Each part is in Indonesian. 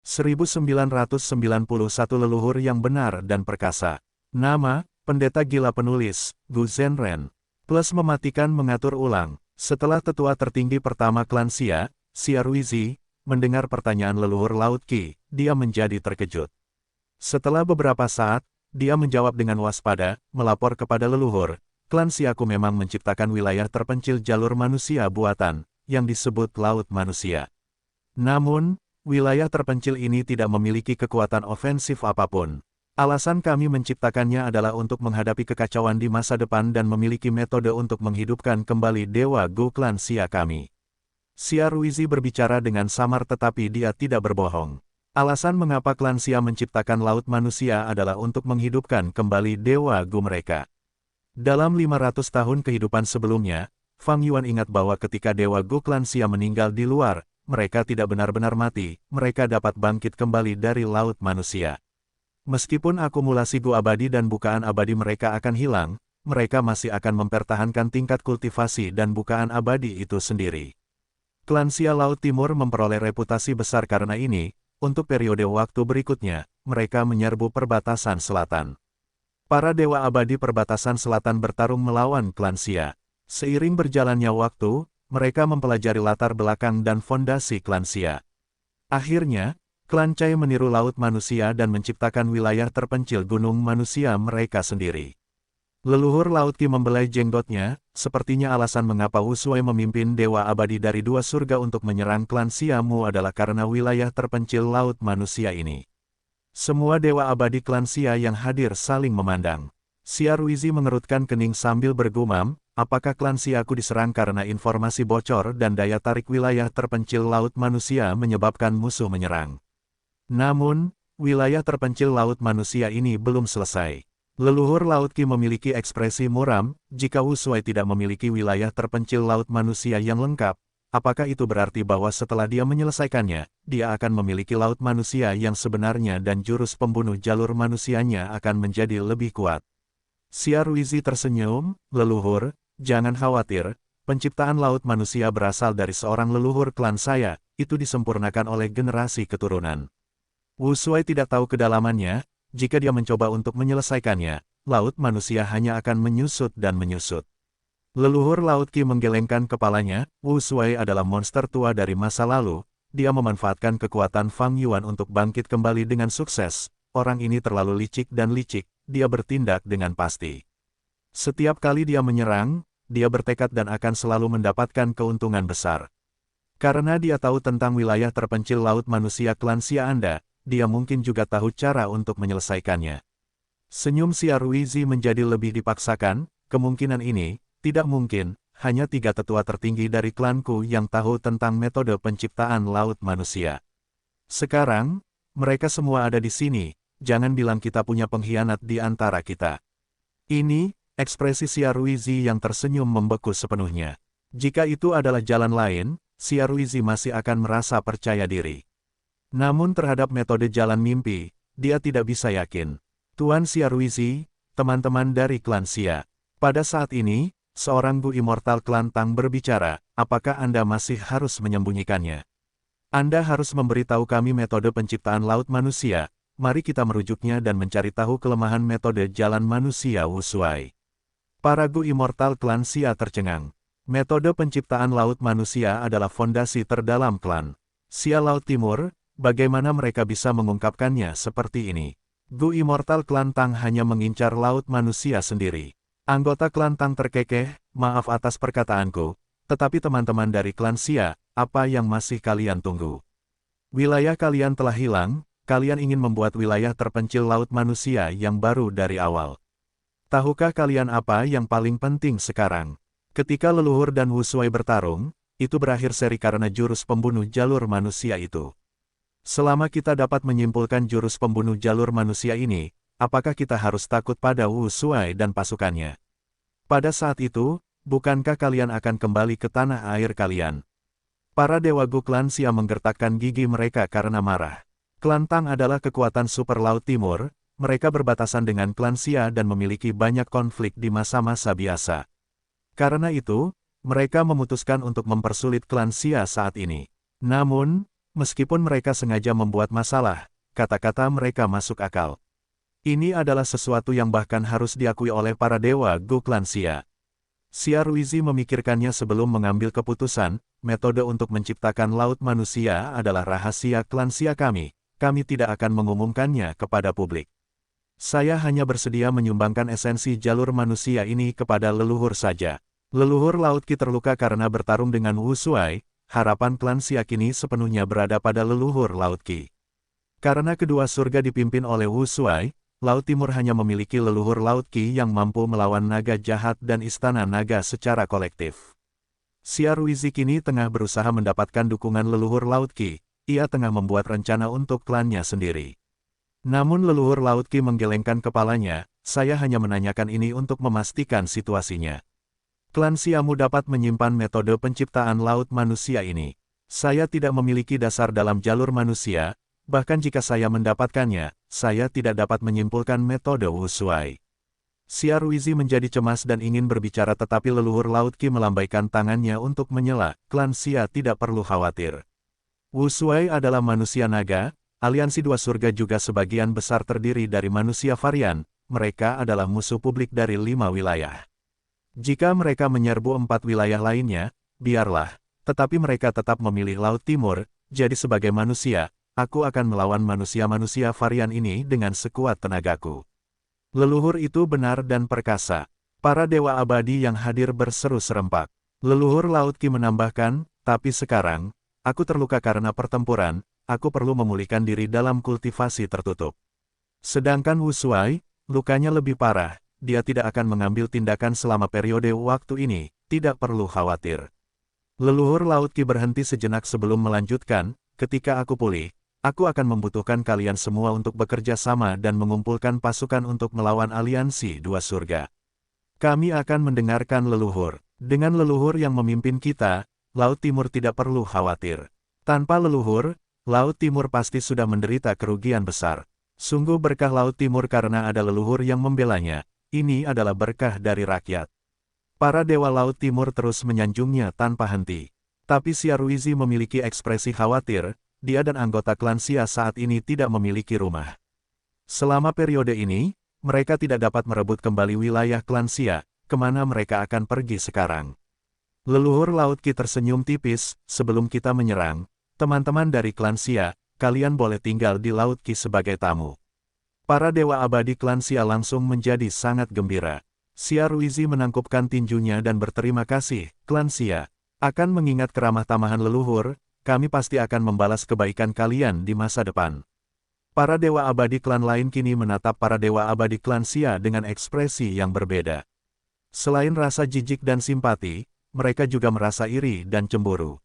1991 leluhur yang benar dan perkasa. Nama, pendeta gila penulis, Gu Zhenren. Plus mematikan mengatur ulang. Setelah tetua tertinggi pertama klan Xia, Xia Ruizi, mendengar pertanyaan leluhur Laut Qi, dia menjadi terkejut. Setelah beberapa saat, dia menjawab dengan waspada, melapor kepada leluhur, klan Xiaku memang menciptakan wilayah terpencil jalur manusia buatan, yang disebut Laut Manusia. Namun, wilayah terpencil ini tidak memiliki kekuatan ofensif apapun. Alasan kami menciptakannya adalah untuk menghadapi kekacauan di masa depan dan memiliki metode untuk menghidupkan kembali Dewa Gu klan Xia kami. Xia Ruizi berbicara dengan samar tetapi dia tidak berbohong. Alasan mengapa klan Xia menciptakan Laut Manusia adalah untuk menghidupkan kembali Dewa Gu mereka. Dalam 500 tahun kehidupan sebelumnya, Fang Yuan ingat bahwa ketika Dewa Gu klan Xia meninggal di luar, mereka tidak benar-benar mati, mereka dapat bangkit kembali dari Laut Manusia. Meskipun akumulasi Gu abadi dan bukaan abadi mereka akan hilang, mereka masih akan mempertahankan tingkat kultivasi dan bukaan abadi itu sendiri. Klan Xia Laut Timur memperoleh reputasi besar karena ini, untuk periode waktu berikutnya, mereka menyerbu perbatasan selatan. Para dewa abadi perbatasan selatan bertarung melawan klan Xia. Seiring berjalannya waktu, mereka mempelajari latar belakang dan fondasi klan Xia. Akhirnya, klan Cai meniru Laut Manusia dan menciptakan wilayah terpencil gunung manusia mereka sendiri. Leluhur Laut Qi membelai jenggotnya, sepertinya alasan mengapa Wu Shuai memimpin Dewa Abadi dari dua surga untuk menyerang klan Xia Mu adalah karena wilayah terpencil Laut Manusia ini. Semua Dewa Abadi klan Xia yang hadir saling memandang. Xia Ruizi mengerutkan kening sambil bergumam, apakah klan Xiaku diserang karena informasi bocor dan daya tarik wilayah terpencil Laut Manusia menyebabkan musuh menyerang. Namun, wilayah terpencil Laut Manusia ini belum selesai. Leluhur Laut Qi memiliki ekspresi muram, jika Wu Shuai tidak memiliki wilayah terpencil Laut Manusia yang lengkap, apakah itu berarti bahwa setelah dia menyelesaikannya, dia akan memiliki Laut Manusia yang sebenarnya dan jurus pembunuh jalur manusianya akan menjadi lebih kuat? Xia Ruizi tersenyum, leluhur, jangan khawatir, penciptaan Laut Manusia berasal dari seorang leluhur klan saya, itu disempurnakan oleh generasi keturunan. Wu Shuai tidak tahu kedalamannya. Jika dia mencoba untuk menyelesaikannya, Laut Manusia hanya akan menyusut dan menyusut. Leluhur Laut Qi menggelengkan kepalanya, Wu Shuai adalah monster tua dari masa lalu, dia memanfaatkan kekuatan Fang Yuan untuk bangkit kembali dengan sukses, orang ini terlalu licik dan licik, dia bertindak dengan pasti. Setiap kali dia menyerang, dia bertekad dan akan selalu mendapatkan keuntungan besar. Karena dia tahu tentang wilayah terpencil Laut Manusia klan Xia Anda, dia mungkin juga tahu cara untuk menyelesaikannya. Senyum Xia Ruizi menjadi lebih dipaksakan, kemungkinan ini, tidak mungkin, hanya 3 tetua tertinggi dari klanku yang tahu tentang metode penciptaan Laut Manusia. Sekarang, mereka semua ada di sini, jangan bilang kita punya pengkhianat di antara kita. Ini, ekspresi Xia Ruizi yang tersenyum membeku sepenuhnya. Jika itu adalah jalan lain, Xia Ruizi masih akan merasa percaya diri. Namun terhadap metode jalan mimpi, dia tidak bisa yakin. Tuan Xia Ruizi, teman-teman dari klan Xia. Pada saat ini, seorang Gu Immortal klan Tang berbicara, apakah Anda masih harus menyembunyikannya? Anda harus memberitahu kami metode penciptaan Laut Manusia, mari kita merujuknya dan mencari tahu kelemahan metode jalan manusia Wu Shuai. Para Gu Immortal klan Xia tercengang. Metode penciptaan Laut Manusia adalah fondasi terdalam klan Xia Laut Timur. Bagaimana mereka bisa mengungkapkannya seperti ini? Gu Immortal klan Tang hanya mengincar Laut Manusia sendiri. Anggota klan Tang terkekeh, maaf atas perkataanku, tetapi teman-teman dari klan Xia, apa yang masih kalian tunggu? Wilayah kalian telah hilang, kalian ingin membuat wilayah terpencil Laut Manusia yang baru dari awal. Tahukah kalian apa yang paling penting sekarang? Ketika leluhur dan Wu Shuai bertarung, itu berakhir seri karena jurus pembunuh jalur manusia itu. Selama kita dapat menyimpulkan jurus pembunuh jalur manusia ini, apakah kita harus takut pada Wu Shuai dan pasukannya? Pada saat itu, bukankah kalian akan kembali ke tanah air kalian? Para Dewa Gu klan Xia menggertakkan gigi mereka karena marah. Klan Tang adalah kekuatan super Laut Timur, mereka berbatasan dengan klan Xia dan memiliki banyak konflik di masa-masa biasa. Karena itu, mereka memutuskan untuk mempersulit klan Xia saat ini. Namun, Meskipun mereka sengaja membuat masalah, kata-kata mereka masuk akal. Ini adalah sesuatu yang bahkan harus diakui oleh para dewa Gu klan Xia. Xia Ruizi memikirkannya sebelum mengambil keputusan, metode untuk menciptakan laut manusia adalah rahasia klan Xia kami. Kami tidak akan mengumumkannya kepada publik. Saya hanya bersedia menyumbangkan esensi jalur manusia ini kepada leluhur saja. Leluhur Laut Qi terluka karena bertarung dengan Wu Shuai, harapan klan Xia kini sepenuhnya berada pada leluhur Laut Qi. Karena kedua surga dipimpin oleh Wu Shuai, Laut Timur hanya memiliki leluhur Laut Qi yang mampu melawan naga jahat dan istana naga secara kolektif. Xia Ruizi kini tengah berusaha mendapatkan dukungan leluhur Laut Qi. Ia tengah membuat rencana untuk klannya sendiri. Namun leluhur Laut Qi menggelengkan kepalanya, saya hanya menanyakan ini untuk memastikan situasinya. Klan Xiamu dapat menyimpan metode penciptaan laut manusia ini. Saya tidak memiliki dasar dalam jalur manusia, bahkan jika saya mendapatkannya, saya tidak dapat menyimpulkan metode Wu Shuai. Xia Ruizi menjadi cemas dan ingin berbicara tetapi leluhur Laut Qi melambaikan tangannya untuk menyela, klan Xia tidak perlu khawatir. Wu Shuai adalah manusia naga, aliansi dua surga juga sebagian besar terdiri dari manusia varian, mereka adalah musuh publik dari 5 wilayah. Jika mereka menyerbu 4 wilayah lainnya, biarlah, tetapi mereka tetap memilih Laut Timur, jadi sebagai manusia, aku akan melawan manusia-manusia varian ini dengan sekuat tenagaku. Leluhur itu benar dan perkasa. Para dewa abadi yang hadir berseru serempak. Leluhur Laut Qi menambahkan, tapi sekarang, aku terluka karena pertempuran, aku perlu memulihkan diri dalam kultivasi tertutup. Sedangkan Wu Shuai, lukanya lebih parah, dia tidak akan mengambil tindakan selama periode waktu ini, tidak perlu khawatir. Leluhur Laut Qi berhenti sejenak sebelum melanjutkan, ketika aku pulih, aku akan membutuhkan kalian semua untuk bekerja sama dan mengumpulkan pasukan untuk melawan aliansi dua surga. Kami akan mendengarkan leluhur. Dengan leluhur yang memimpin kita, Laut Timur tidak perlu khawatir. Tanpa leluhur, Laut Timur pasti sudah menderita kerugian besar. Sungguh berkah Laut Timur karena ada leluhur yang membelanya. Ini adalah berkah dari rakyat. Para dewa Laut Timur terus menyanjungnya tanpa henti. Tapi Xia Ruizi memiliki ekspresi khawatir, dia dan anggota klan Xia saat ini tidak memiliki rumah. Selama periode ini, mereka tidak dapat merebut kembali wilayah klan Xia, kemana mereka akan pergi sekarang. Leluhur Laut Qi tersenyum tipis, sebelum kita menyerang, teman-teman dari klan Xia, kalian boleh tinggal di Laut Qi sebagai tamu. Para dewa abadi klan Xia langsung menjadi sangat gembira. Xia Ruizi menangkupkan tinjunya dan berterima kasih, klan Xia. Akan mengingat keramah tamahan leluhur, kami pasti akan membalas kebaikan kalian di masa depan. Para dewa abadi klan lain kini menatap para dewa abadi klan Xia dengan ekspresi yang berbeda. Selain rasa jijik dan simpati, mereka juga merasa iri dan cemburu.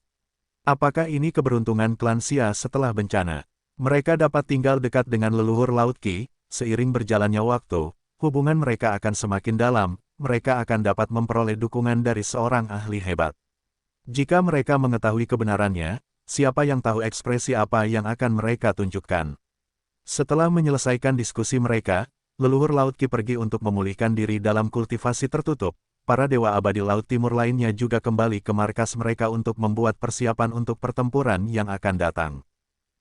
Apakah ini keberuntungan klan Xia setelah bencana? Mereka dapat tinggal dekat dengan leluhur Laut Qi, seiring berjalannya waktu, hubungan mereka akan semakin dalam, mereka akan dapat memperoleh dukungan dari seorang ahli hebat. Jika mereka mengetahui kebenarannya, siapa yang tahu ekspresi apa yang akan mereka tunjukkan. Setelah menyelesaikan diskusi mereka, leluhur Laut Qi pergi untuk memulihkan diri dalam kultivasi tertutup. Para dewa abadi Laut Timur lainnya juga kembali ke markas mereka untuk membuat persiapan untuk pertempuran yang akan datang.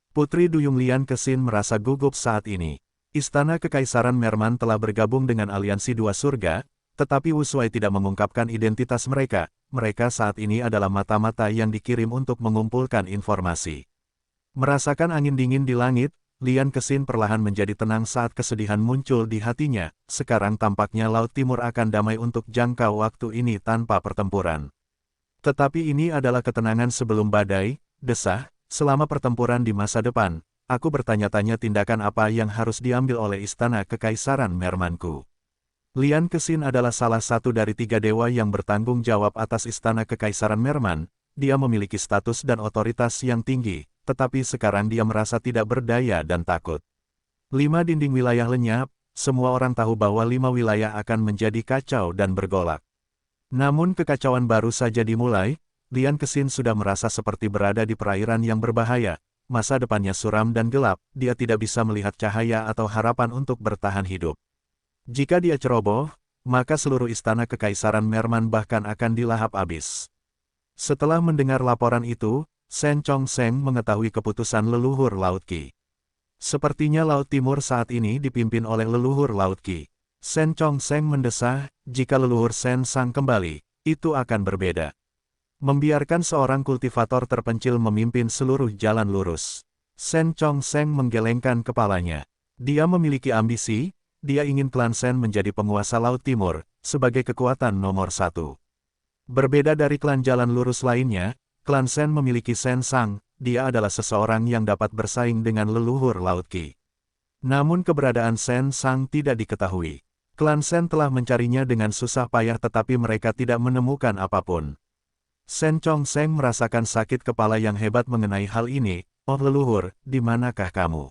Putri Duyung Lian Kexin merasa gugup saat ini. Istana Kekaisaran Merman telah bergabung dengan aliansi dua surga, tetapi Wu Shuai tidak mengungkapkan identitas mereka. Mereka saat ini adalah mata-mata yang dikirim untuk mengumpulkan informasi. Merasakan angin dingin di langit, Lian Kexin perlahan menjadi tenang saat kesedihan muncul di hatinya. Sekarang tampaknya Laut Timur akan damai untuk jangka waktu ini tanpa pertempuran. Tetapi ini adalah ketenangan sebelum badai, desah, selama pertempuran di masa depan. Aku bertanya-tanya tindakan apa yang harus diambil oleh Istana Kekaisaran Mermanku. Lian Kexin adalah salah satu dari 3 dewa yang bertanggung jawab atas Istana Kekaisaran Merman. Dia memiliki status dan otoritas yang tinggi. Tetapi sekarang dia merasa tidak berdaya dan takut. 5 dinding wilayah lenyap, semua orang tahu bahwa 5 wilayah akan menjadi kacau dan bergolak. Namun kekacauan baru saja dimulai, Lian Kexin sudah merasa seperti berada di perairan yang berbahaya, masa depannya suram dan gelap, dia tidak bisa melihat cahaya atau harapan untuk bertahan hidup. Jika dia ceroboh, maka seluruh istana Kekaisaran Merman bahkan akan dilahap habis. Setelah mendengar laporan itu, Shen Chongsheng mengetahui keputusan leluhur Laut Qi. Sepertinya Laut Timur saat ini dipimpin oleh leluhur Laut Qi. Shen Chongsheng mendesah, jika leluhur Shen Sang kembali, itu akan berbeda. Membiarkan seorang kultivator terpencil memimpin seluruh jalan lurus. Shen Chongsheng menggelengkan kepalanya. Dia memiliki ambisi, dia ingin klan Shen menjadi penguasa Laut Timur, sebagai kekuatan nomor 1. Berbeda dari klan jalan lurus lainnya, klan Shen memiliki Shen Sang, dia adalah seseorang yang dapat bersaing dengan leluhur Laut Qi. Namun keberadaan Shen Sang tidak diketahui. Klan Shen telah mencarinya dengan susah payah tetapi mereka tidak menemukan apapun. Shen Chongsheng merasakan sakit kepala yang hebat mengenai hal ini. Oh leluhur, di manakah kamu?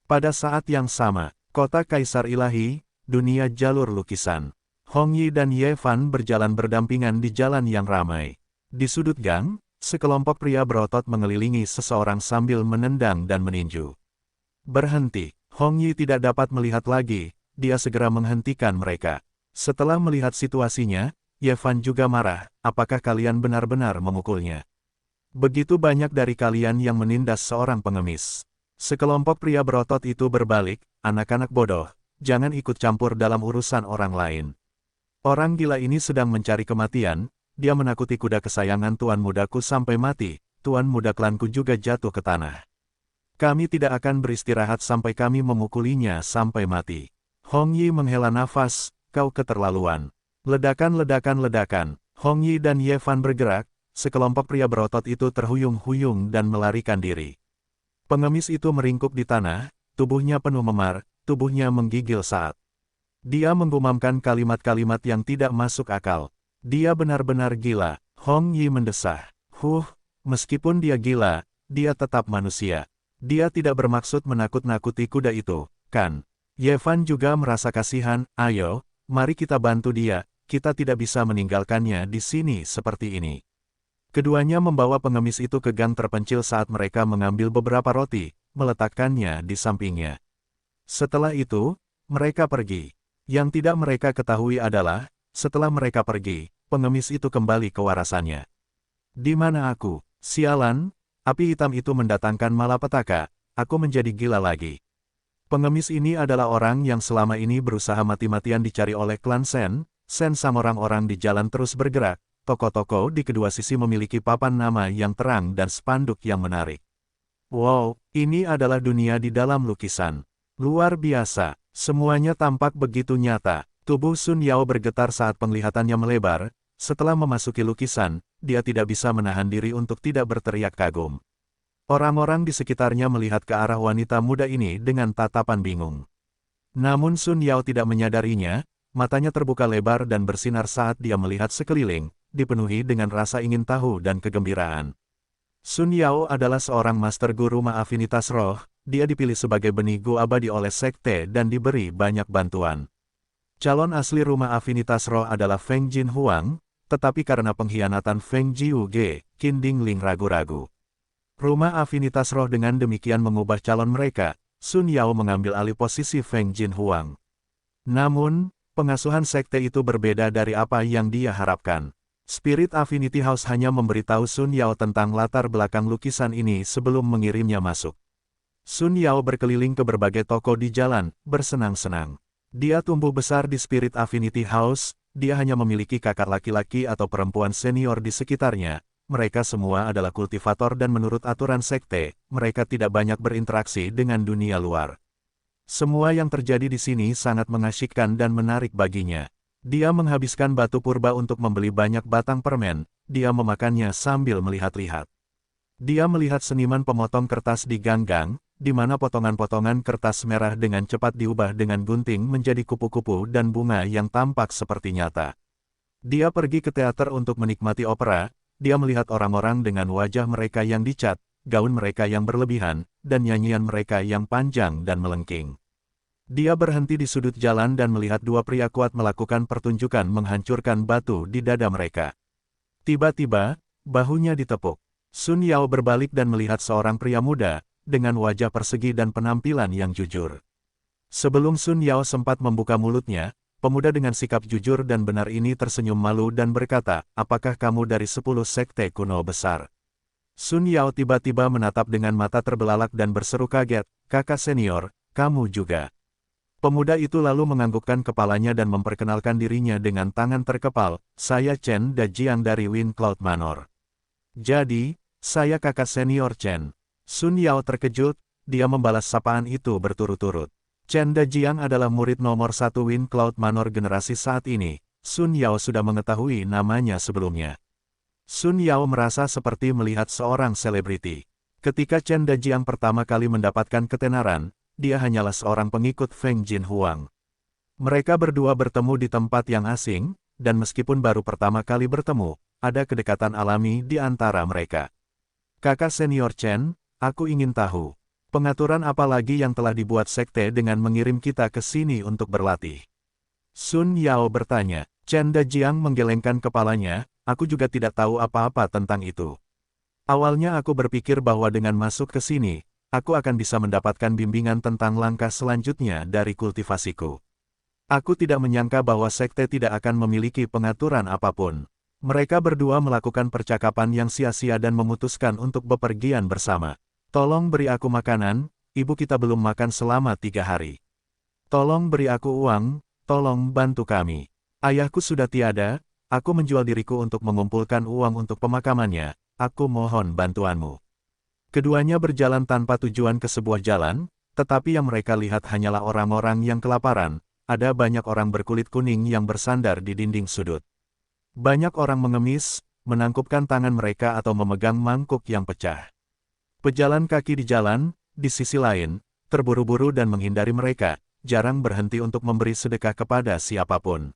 Pada saat yang sama, kota Kaisar Ilahi, dunia jalur lukisan. Hong Yi dan Ye Fan berjalan berdampingan di jalan yang ramai. Di sudut gang, sekelompok pria berotot mengelilingi seseorang sambil menendang dan meninju. Berhenti, Hong Yi tidak dapat melihat lagi, dia segera menghentikan mereka. Setelah melihat situasinya, Ye Fan juga marah, apakah kalian benar-benar memukulnya? Begitu banyak dari kalian yang menindas seorang pengemis. Sekelompok pria berotot itu berbalik, anak-anak bodoh, jangan ikut campur dalam urusan orang lain. Orang gila ini sedang mencari kematian, dia menakuti kuda kesayangan tuan mudaku sampai mati, tuan muda klanku juga jatuh ke tanah. Kami tidak akan beristirahat sampai kami memukulinya sampai mati. Hong Yi menghela nafas, kau keterlaluan. Ledakan, Hong Yi dan Ye Fan bergerak, sekelompok pria berotot itu terhuyung-huyung dan melarikan diri. Pengemis itu meringkuk di tanah, tubuhnya penuh memar, tubuhnya menggigil saat dia menggumamkan kalimat-kalimat yang tidak masuk akal. Dia benar-benar gila, Hong Yi mendesah. Meskipun dia gila, dia tetap manusia. Dia tidak bermaksud menakut-nakuti kuda itu, kan? Ye Fan juga merasa kasihan, ayo, mari kita bantu dia, kita tidak bisa meninggalkannya di sini seperti ini. Keduanya membawa pengemis itu ke gang terpencil saat mereka mengambil beberapa roti, meletakkannya di sampingnya. Setelah itu, mereka pergi. Yang tidak mereka ketahui adalah, setelah mereka pergi, pengemis itu kembali ke warasannya. Di mana aku? Sialan, api hitam itu mendatangkan malapetaka, aku menjadi gila lagi. Pengemis ini adalah orang yang selama ini berusaha mati-matian dicari oleh klan Shen Sang. Orang-orang di jalan terus bergerak, toko-toko di kedua sisi memiliki papan nama yang terang dan spanduk yang menarik. Wow, ini adalah dunia di dalam lukisan. Luar biasa. Semuanya tampak begitu nyata. Tubuh Sun Yao bergetar saat penglihatannya melebar. Setelah memasuki lukisan, dia tidak bisa menahan diri untuk tidak berteriak kagum. Orang-orang di sekitarnya melihat ke arah wanita muda ini dengan tatapan bingung. Namun Sun Yao tidak menyadarinya, matanya terbuka lebar dan bersinar saat dia melihat sekeliling, dipenuhi dengan rasa ingin tahu dan kegembiraan. Sun Yao adalah seorang master guru afinitas roh. Dia dipilih sebagai benih gu abadi oleh sekte dan diberi banyak bantuan. Calon asli rumah afinitas roh adalah Feng Jin Huang, tetapi karena pengkhianatan Feng Jiu Ge, Qin Dingling ragu-ragu. Rumah afinitas roh dengan demikian mengubah calon mereka, Sun Yao mengambil alih posisi Feng Jin Huang. Namun, pengasuhan sekte itu berbeda dari apa yang dia harapkan. Spirit Affinity House hanya memberitahu Sun Yao tentang latar belakang lukisan ini sebelum mengirimnya masuk. Sun Yao berkeliling ke berbagai toko di jalan, bersenang-senang. Dia tumbuh besar di Spirit Affinity House, dia hanya memiliki kakak laki-laki atau perempuan senior di sekitarnya. Mereka semua adalah kultivator dan menurut aturan sekte, mereka tidak banyak berinteraksi dengan dunia luar. Semua yang terjadi di sini sangat mengasyikkan dan menarik baginya. Dia menghabiskan batu purba untuk membeli banyak batang permen, dia memakannya sambil melihat-lihat. Dia melihat seniman pemotong kertas di gang-gang, di mana potongan-potongan kertas merah dengan cepat diubah dengan gunting menjadi kupu-kupu dan bunga yang tampak seperti nyata. Dia pergi ke teater untuk menikmati opera, dia melihat orang-orang dengan wajah mereka yang dicat, gaun mereka yang berlebihan, dan nyanyian mereka yang panjang dan melengking. Dia berhenti di sudut jalan dan melihat dua pria kuat melakukan pertunjukan menghancurkan batu di dada mereka. Tiba-tiba, bahunya ditepuk. Sun Yao berbalik dan melihat seorang pria muda, dengan wajah persegi dan penampilan yang jujur. Sebelum Sun Yao sempat membuka mulutnya, pemuda dengan sikap jujur dan benar ini tersenyum malu dan berkata, apakah kamu dari 10 sekte kuno besar? Sun Yao tiba-tiba menatap dengan mata terbelalak dan berseru kaget, kakak senior, kamu juga. Pemuda itu lalu menganggukkan kepalanya dan memperkenalkan dirinya dengan tangan terkepal, saya Chen Dajiang dari Wind Cloud Manor. Jadi, saya kakak senior Chen. Sun Yao terkejut, dia membalas sapaan itu berturut-turut. Chen Dajiang adalah murid nomor 1 Wind Cloud Manor generasi saat ini. Sun Yao sudah mengetahui namanya sebelumnya. Sun Yao merasa seperti melihat seorang selebriti. Ketika Chen Dajiang pertama kali mendapatkan ketenaran, dia hanyalah seorang pengikut Feng Jinhuang. Mereka berdua bertemu di tempat yang asing, dan meskipun baru pertama kali bertemu, ada kedekatan alami di antara mereka. Kakak senior Chen, aku ingin tahu, pengaturan apa lagi yang telah dibuat sekte dengan mengirim kita ke sini untuk berlatih? Sun Yao bertanya. Chen Dajiang menggelengkan kepalanya, aku juga tidak tahu apa-apa tentang itu. Awalnya aku berpikir bahwa dengan masuk ke sini, aku akan bisa mendapatkan bimbingan tentang langkah selanjutnya dari kultivasiku. Aku tidak menyangka bahwa sekte tidak akan memiliki pengaturan apapun. Mereka berdua melakukan percakapan yang sia-sia dan memutuskan untuk bepergian bersama. Tolong beri aku makanan, ibu kita belum makan selama 3 hari. Tolong beri aku uang, tolong bantu kami. Ayahku sudah tiada, aku menjual diriku untuk mengumpulkan uang untuk pemakamannya, aku mohon bantuanmu. Keduanya berjalan tanpa tujuan ke sebuah jalan, tetapi yang mereka lihat hanyalah orang-orang yang kelaparan. Ada banyak orang berkulit kuning yang bersandar di dinding sudut. Banyak orang mengemis, menangkupkan tangan mereka atau memegang mangkuk yang pecah. Pejalan kaki di jalan, di sisi lain, terburu-buru dan menghindari mereka, jarang berhenti untuk memberi sedekah kepada siapapun.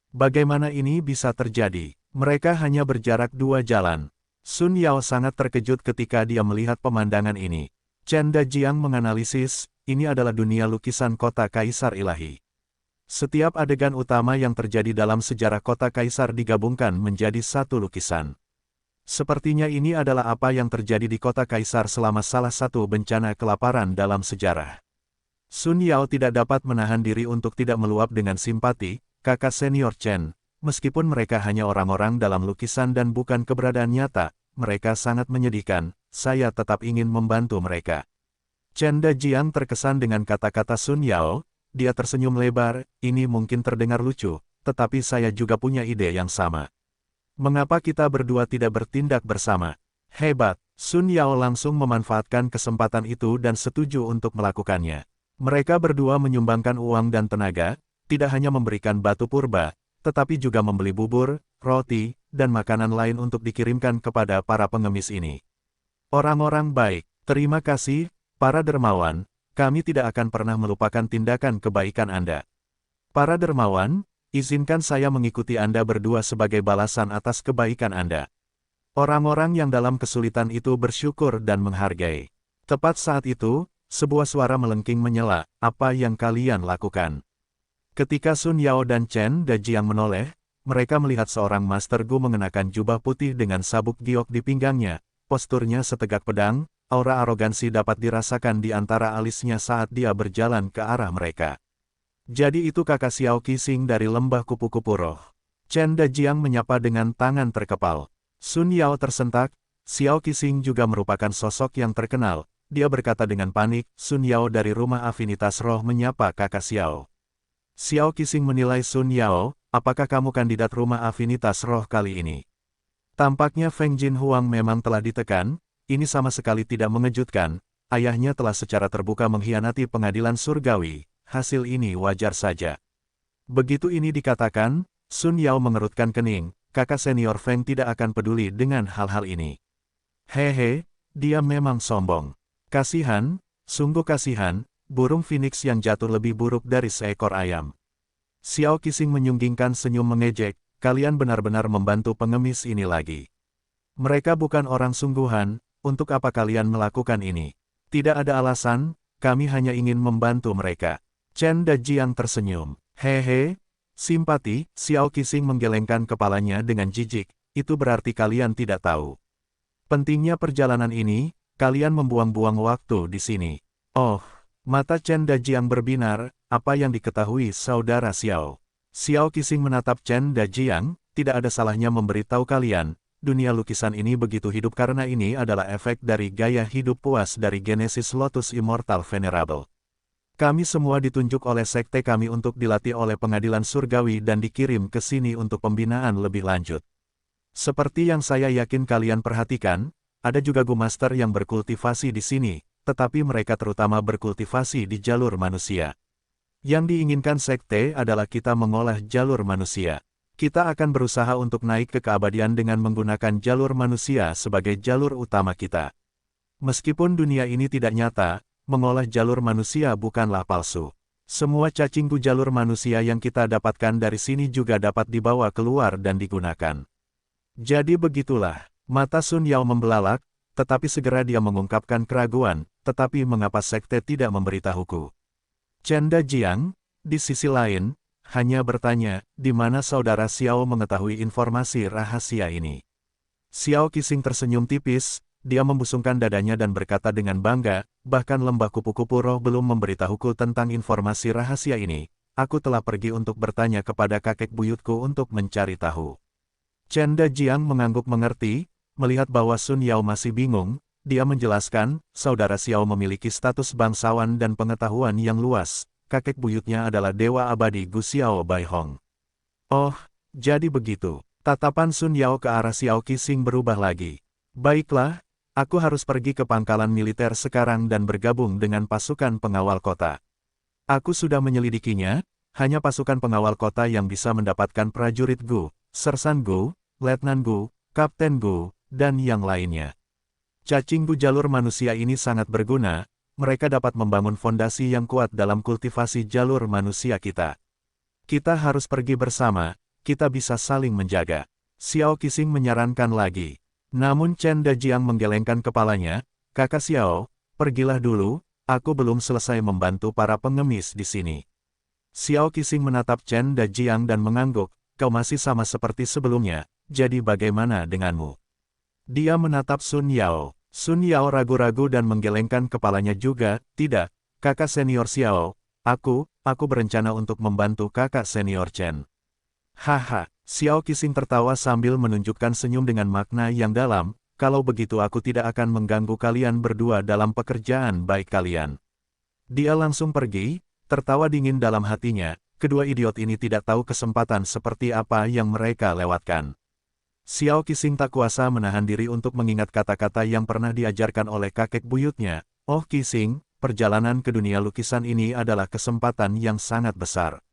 Bagaimana ini bisa terjadi? Mereka hanya berjarak 2 jalan. Sun Yao sangat terkejut ketika dia melihat pemandangan ini. Chen Dajiang menganalisis, ini adalah dunia lukisan kota Kaisar Ilahi. Setiap adegan utama yang terjadi dalam sejarah kota Kaisar digabungkan menjadi satu lukisan. Sepertinya ini adalah apa yang terjadi di kota Kaisar selama salah satu bencana kelaparan dalam sejarah. Sun Yao tidak dapat menahan diri untuk tidak meluap dengan simpati, kakak senior Chen. Meskipun mereka hanya orang-orang dalam lukisan dan bukan keberadaan nyata, mereka sangat menyedihkan, saya tetap ingin membantu mereka. Chen Dajiang terkesan dengan kata-kata Sun Yao, dia tersenyum lebar, ini mungkin terdengar lucu, tetapi saya juga punya ide yang sama. Mengapa kita berdua tidak bertindak bersama? Hebat, Sun Yao langsung memanfaatkan kesempatan itu dan setuju untuk melakukannya. Mereka berdua menyumbangkan uang dan tenaga, tidak hanya memberikan batu purba, tetapi juga membeli bubur, roti, dan makanan lain untuk dikirimkan kepada para pengemis ini. Orang-orang baik, terima kasih, para dermawan, kami tidak akan pernah melupakan tindakan kebaikan Anda. Para dermawan, izinkan saya mengikuti Anda berdua sebagai balasan atas kebaikan Anda. Orang-orang yang dalam kesulitan itu bersyukur dan menghargai. Tepat saat itu, sebuah suara melengking menyela, apa yang kalian lakukan? Ketika Sun Yao dan Chen Dajiang menoleh, mereka melihat seorang Master Gu mengenakan jubah putih dengan sabuk giok di pinggangnya, posturnya setegak pedang, aura arogansi dapat dirasakan di antara alisnya saat dia berjalan ke arah mereka. Jadi itu kakak Xiao Qixing dari lembah kupu-kupu roh. Chen Dajiang menyapa dengan tangan terkepal. Sun Yao tersentak, Xiao Qixing juga merupakan sosok yang terkenal, dia berkata dengan panik, Sun Yao dari rumah afinitas roh menyapa kakak Xiao. Xiao Qixing menilai Sun Yao, apakah kamu kandidat rumah afinitas roh kali ini? Tampaknya Feng Jinhuang memang telah ditekan, ini sama sekali tidak mengejutkan, ayahnya telah secara terbuka mengkhianati pengadilan surgawi, hasil ini wajar saja. Begitu ini dikatakan, Sun Yao mengerutkan kening, kakak senior Feng tidak akan peduli dengan hal-hal ini. Hehe, dia memang sombong. Kasihan, sungguh kasihan. Burung phoenix yang jatuh lebih buruk dari seekor ayam. Xiao Qixing menyunggingkan senyum mengejek, kalian benar-benar membantu pengemis ini lagi. Mereka bukan orang sungguhan, untuk apa kalian melakukan ini? Tidak ada alasan, kami hanya ingin membantu mereka. Chen Dajiang tersenyum. Hehe, simpati, Xiao Qixing menggelengkan kepalanya dengan jijik, itu berarti kalian tidak tahu. Pentingnya perjalanan ini, kalian membuang-buang waktu di sini. Oh. Mata Chen Dajiang berbinar, apa yang diketahui saudara Xiao? Xiao Qixing menatap Chen Dajiang, tidak ada salahnya memberitahu kalian, dunia lukisan ini begitu hidup karena ini adalah efek dari gaya hidup puas dari Genesis Lotus Immortal Venerable. Kami semua ditunjuk oleh sekte kami untuk dilatih oleh pengadilan surgawi dan dikirim ke sini untuk pembinaan lebih lanjut. Seperti yang saya yakin kalian perhatikan, ada juga Gu Master yang berkultivasi di sini, tetapi mereka terutama berkultivasi di jalur manusia. Yang diinginkan sekte adalah kita mengolah jalur manusia. Kita akan berusaha untuk naik ke keabadian dengan menggunakan jalur manusia sebagai jalur utama kita. Meskipun dunia ini tidak nyata, mengolah jalur manusia bukanlah palsu. Semua cacinggu jalur manusia yang kita dapatkan dari sini juga dapat dibawa keluar dan digunakan. Jadi begitulah, mata Sun Yao membelalak, tetapi segera dia mengungkapkan keraguan, tetapi mengapa sekte tidak memberitahuku? Chen Dajiang, di sisi lain, hanya bertanya, di mana saudara Xiao mengetahui informasi rahasia ini? Xiao Qixing tersenyum tipis, dia membusungkan dadanya dan berkata dengan bangga, bahkan lembah kupu-kupu roh belum memberitahuku tentang informasi rahasia ini. Aku telah pergi untuk bertanya kepada kakek buyutku untuk mencari tahu. Chen Dajiang mengangguk mengerti, melihat bahwa Sun Yao masih bingung, dia menjelaskan, saudara Xiao memiliki status bangsawan dan pengetahuan yang luas. Kakek buyutnya adalah Dewa Abadi Gu Xiao Baihong. Oh, jadi begitu. Tatapan Sun Yao ke arah Xiao Qixing berubah lagi. Baiklah, aku harus pergi ke pangkalan militer sekarang dan bergabung dengan pasukan pengawal kota. Aku sudah menyelidikinya, hanya pasukan pengawal kota yang bisa mendapatkan prajurit Gu, Sersan Gu, Letnan Gu, Kapten Gu, dan yang lainnya. Cacing Gu jalur manusia ini sangat berguna, mereka dapat membangun fondasi yang kuat dalam kultivasi jalur manusia kita. Kita harus pergi bersama, kita bisa saling menjaga. Xiao Qixing menyarankan lagi. Namun Chen Dajiang menggelengkan kepalanya, kakak Xiao, pergilah dulu, aku belum selesai membantu para pengemis di sini. Xiao Qixing menatap Chen Dajiang dan mengangguk, kau masih sama seperti sebelumnya, jadi bagaimana denganmu? Dia menatap Sun Yao. Sun Yao ragu-ragu dan menggelengkan kepalanya juga, tidak, kakak senior Xiao, aku berencana untuk membantu kakak senior Chen. Haha, Xiao Qixing tertawa sambil menunjukkan senyum dengan makna yang dalam, kalau begitu aku tidak akan mengganggu kalian berdua dalam pekerjaan baik kalian. Dia langsung pergi, tertawa dingin dalam hatinya, kedua idiot ini tidak tahu kesempatan seperti apa yang mereka lewatkan. Xiao Qixing tak kuasa menahan diri untuk mengingat kata-kata yang pernah diajarkan oleh kakek buyutnya. Oh Qixing, perjalanan ke dunia lukisan ini adalah kesempatan yang sangat besar.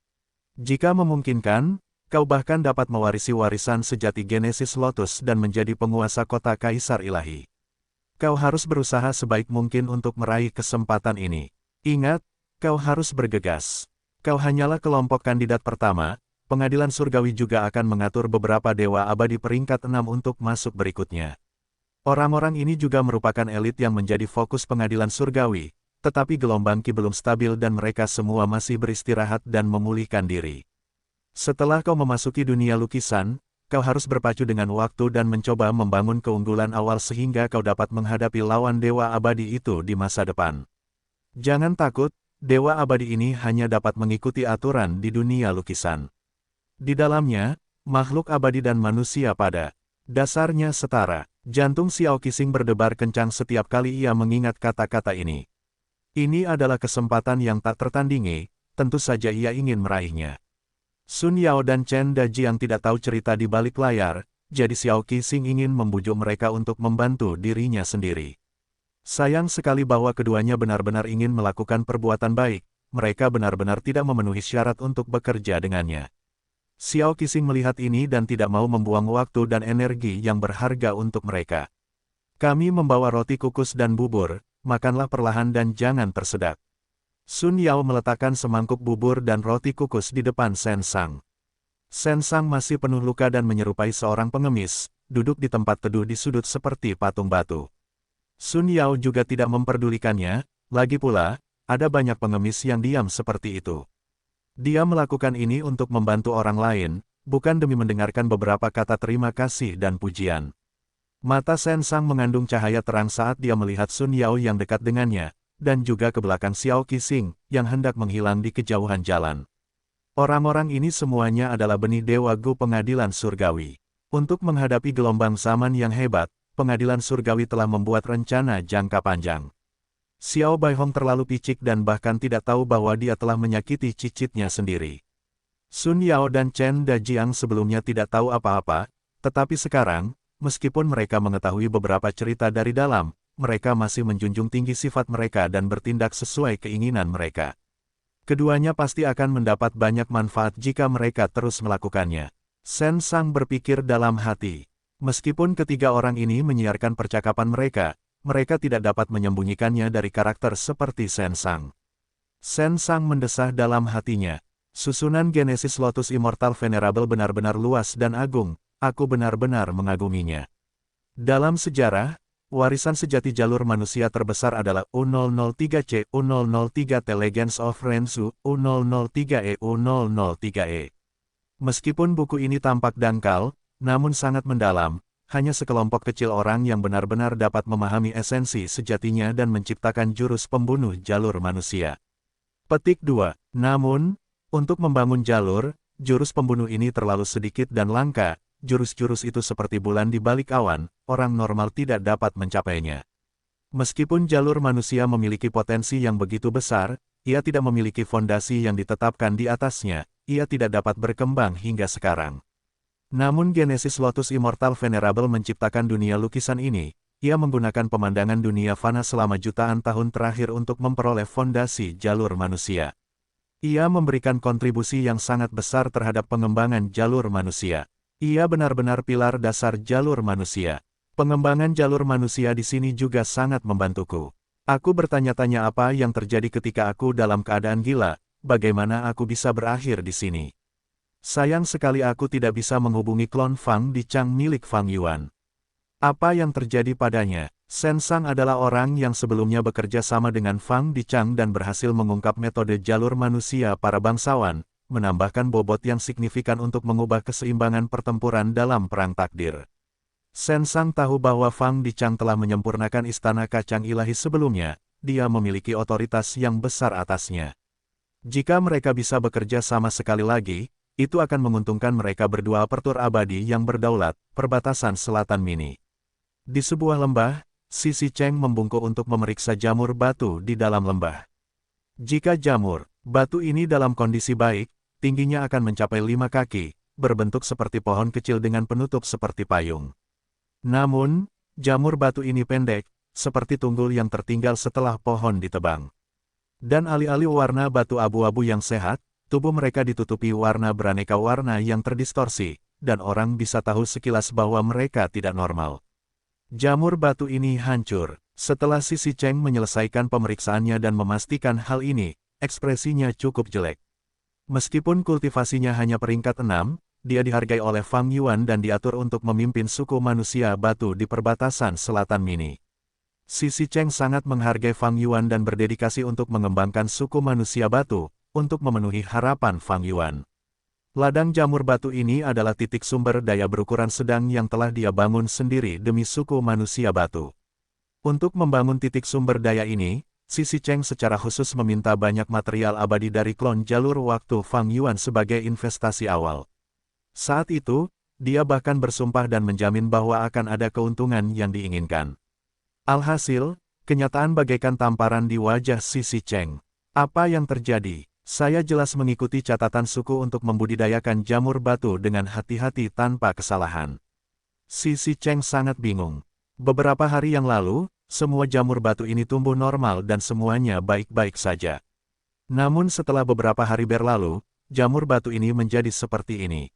Jika memungkinkan, kau bahkan dapat mewarisi warisan sejati Genesis Lotus dan menjadi penguasa kota Kaisar Ilahi. Kau harus berusaha sebaik mungkin untuk meraih kesempatan ini. Ingat, kau harus bergegas. Kau hanyalah kelompok kandidat pertama. Pengadilan surgawi juga akan mengatur beberapa dewa abadi peringkat 6 untuk masuk berikutnya. Orang-orang ini juga merupakan elit yang menjadi fokus pengadilan surgawi, tetapi gelombang Qi belum stabil dan mereka semua masih beristirahat dan memulihkan diri. Setelah kau memasuki dunia lukisan, kau harus berpacu dengan waktu dan mencoba membangun keunggulan awal sehingga kau dapat menghadapi lawan dewa abadi itu di masa depan. Jangan takut, dewa abadi ini hanya dapat mengikuti aturan di dunia lukisan. Di dalamnya, makhluk abadi dan manusia pada dasarnya setara. Jantung Xiao Qixing berdebar kencang setiap kali ia mengingat kata-kata ini. Ini adalah kesempatan yang tak tertandingi, tentu saja ia ingin meraihnya. Sun Yao dan Chen Dajiang tidak tahu cerita di balik layar, jadi Xiao Qixing ingin membujuk mereka untuk membantu dirinya sendiri. Sayang sekali bahwa keduanya benar-benar ingin melakukan perbuatan baik, mereka benar-benar tidak memenuhi syarat untuk bekerja dengannya. Xiao Qixing melihat ini dan tidak mau membuang waktu dan energi yang berharga untuk mereka. Kami membawa roti kukus dan bubur, makanlah perlahan dan jangan tersedak. Sun Yao meletakkan semangkuk bubur dan roti kukus di depan Shen Sang. Shen Sang masih penuh luka dan menyerupai seorang pengemis, duduk di tempat teduh di sudut seperti patung batu. Sun Yao juga tidak memperdulikannya, lagi pula, ada banyak pengemis yang diam seperti itu. Dia melakukan ini untuk membantu orang lain, bukan demi mendengarkan beberapa kata terima kasih dan pujian. Mata Shen Sang mengandung cahaya terang saat dia melihat Sun Yao yang dekat dengannya, dan juga ke belakang Xiao Qixing, yang hendak menghilang di kejauhan jalan. Orang-orang ini semuanya adalah benih Dewa Gu Pengadilan Surgawi. Untuk menghadapi gelombang zaman yang hebat, pengadilan surgawi telah membuat rencana jangka panjang. Xiao Baihong terlalu picik dan bahkan tidak tahu bahwa dia telah menyakiti cicitnya sendiri. Sun Yao dan Chen Dajiang sebelumnya tidak tahu apa-apa, tetapi sekarang, meskipun mereka mengetahui beberapa cerita dari dalam, mereka masih menjunjung tinggi sifat mereka dan bertindak sesuai keinginan mereka. Keduanya pasti akan mendapat banyak manfaat jika mereka terus melakukannya. Shen Sang berpikir dalam hati. Meskipun ketiga orang ini menyiarkan percakapan mereka, mereka tidak dapat menyembunyikannya dari karakter seperti Shen Sang. Shen Sang mendesah dalam hatinya. Susunan Genesis Lotus Immortal Venerable benar-benar luas dan agung, aku benar-benar mengaguminya. Dalam sejarah, warisan sejati jalur manusia terbesar adalah U003C, U003T Legends of Rensu, U003E, U003E. Meskipun buku ini tampak dangkal, namun sangat mendalam, hanya sekelompok kecil orang yang benar-benar dapat memahami esensi sejatinya dan menciptakan jurus pembunuh jalur manusia. Petik 2. Namun, untuk membangun jalur, jurus pembunuh ini terlalu sedikit dan langka, jurus-jurus itu seperti bulan di balik awan, orang normal tidak dapat mencapainya. Meskipun jalur manusia memiliki potensi yang begitu besar, ia tidak memiliki fondasi yang ditetapkan di atasnya, ia tidak dapat berkembang hingga sekarang. Namun Genesis Lotus Immortal Venerable menciptakan dunia lukisan ini, ia menggunakan pemandangan dunia fana selama jutaan tahun terakhir untuk memperoleh fondasi jalur manusia. Ia memberikan kontribusi yang sangat besar terhadap pengembangan jalur manusia. Ia benar-benar pilar dasar jalur manusia. Pengembangan jalur manusia di sini juga sangat membantuku. Aku bertanya-tanya apa yang terjadi ketika aku dalam keadaan gila, bagaimana aku bisa berakhir di sini. Sayang sekali aku tidak bisa menghubungi klon Fang Dichang milik Fang Yuan. Apa yang terjadi padanya? Shen Sang adalah orang yang sebelumnya bekerja sama dengan Fang Dichang dan berhasil mengungkap metode jalur manusia para bangsawan, menambahkan bobot yang signifikan untuk mengubah keseimbangan pertempuran dalam perang takdir. Shen Sang tahu bahwa Fang Dichang telah menyempurnakan istana kacang ilahi sebelumnya, dia memiliki otoritas yang besar atasnya. Jika mereka bisa bekerja sama sekali lagi, itu akan menguntungkan mereka berdua pertur abadi yang berdaulat, perbatasan selatan mini. Di sebuah lembah, Sisi Cheng membungkuk untuk memeriksa jamur batu di dalam lembah. Jika jamur batu ini dalam kondisi baik, tingginya akan mencapai 5 kaki, berbentuk seperti pohon kecil dengan penutup seperti payung. Namun, jamur batu ini pendek, seperti tunggul yang tertinggal setelah pohon ditebang. Dan alih-alih warna batu abu-abu yang sehat, tubuh mereka ditutupi warna beraneka warna yang terdistorsi, dan orang bisa tahu sekilas bahwa mereka tidak normal. Jamur batu ini hancur. Setelah Sisi Cheng menyelesaikan pemeriksaannya dan memastikan hal ini, ekspresinya cukup jelek. Meskipun kultivasinya hanya peringkat 6, dia dihargai oleh Fang Yuan dan diatur untuk memimpin suku manusia batu di perbatasan selatan mini. Sisi Cheng sangat menghargai Fang Yuan dan berdedikasi untuk mengembangkan suku manusia batu, untuk memenuhi harapan Fang Yuan. Ladang jamur batu ini adalah titik sumber daya berukuran sedang yang telah dia bangun sendiri demi suku manusia batu. Untuk membangun titik sumber daya ini, Sisi Cheng secara khusus meminta banyak material abadi dari klon jalur waktu Fang Yuan sebagai investasi awal. Saat itu, dia bahkan bersumpah dan menjamin bahwa akan ada keuntungan yang diinginkan. Alhasil, kenyataan bagaikan tamparan di wajah Sisi Cheng. Apa yang terjadi? Saya jelas mengikuti catatan suku untuk membudidayakan jamur batu dengan hati-hati tanpa kesalahan. Sisi Cheng sangat bingung. Beberapa hari yang lalu, semua jamur batu ini tumbuh normal dan semuanya baik-baik saja. Namun setelah beberapa hari berlalu, jamur batu ini menjadi seperti ini.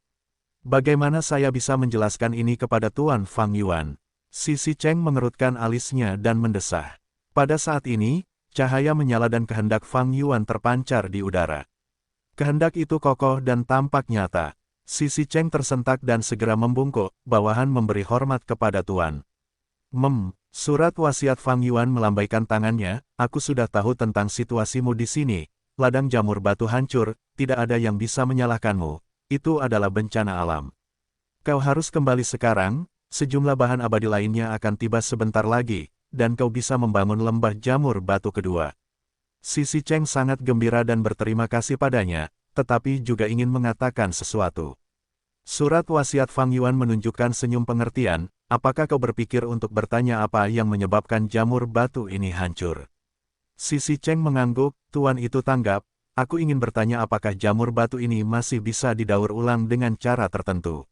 Bagaimana saya bisa menjelaskan ini kepada Tuan Fang Yuan? Sisi Cheng mengerutkan alisnya dan mendesah. Pada saat ini, cahaya menyala dan kehendak Fang Yuan terpancar di udara. Kehendak itu kokoh dan tampak nyata. Sisi Cheng tersentak dan segera membungkuk, bawahan memberi hormat kepada Tuan. Surat wasiat Fang Yuan melambaikan tangannya, aku sudah tahu tentang situasimu di sini, ladang jamur batu hancur, tidak ada yang bisa menyalahkanmu, itu adalah bencana alam. Kau harus kembali sekarang, sejumlah bahan abadi lainnya akan tiba sebentar lagi, dan kau bisa membangun lembah jamur batu kedua. Sisi Cheng sangat gembira dan berterima kasih padanya, tetapi juga ingin mengatakan sesuatu. Surat wasiat Fang Yuan menunjukkan senyum pengertian, apakah kau berpikir untuk bertanya apa yang menyebabkan jamur batu ini hancur? Sisi Cheng mengangguk, Tuan itu tanggap, aku ingin bertanya apakah jamur batu ini masih bisa didaur ulang dengan cara tertentu.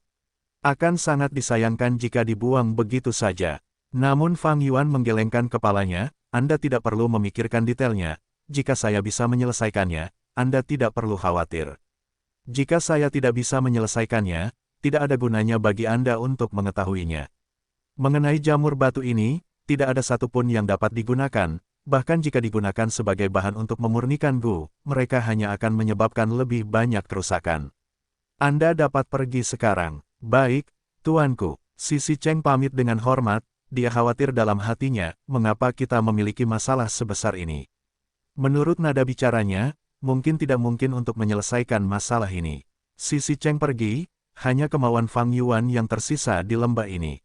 Akan sangat disayangkan jika dibuang begitu saja. Namun Fang Yuan menggelengkan kepalanya, Anda tidak perlu memikirkan detailnya, jika saya bisa menyelesaikannya, Anda tidak perlu khawatir. Jika saya tidak bisa menyelesaikannya, tidak ada gunanya bagi Anda untuk mengetahuinya. Mengenai jamur batu ini, tidak ada satupun yang dapat digunakan, bahkan jika digunakan sebagai bahan untuk memurnikan Gu, mereka hanya akan menyebabkan lebih banyak kerusakan. Anda dapat pergi sekarang. Baik, tuanku. Sisi Cheng pamit dengan hormat, dia khawatir dalam hatinya, mengapa kita memiliki masalah sebesar ini. Menurut nada bicaranya, mungkin tidak mungkin untuk menyelesaikan masalah ini. Sisi Cheng pergi, hanya kemauan Fang Yuan yang tersisa di lembah ini.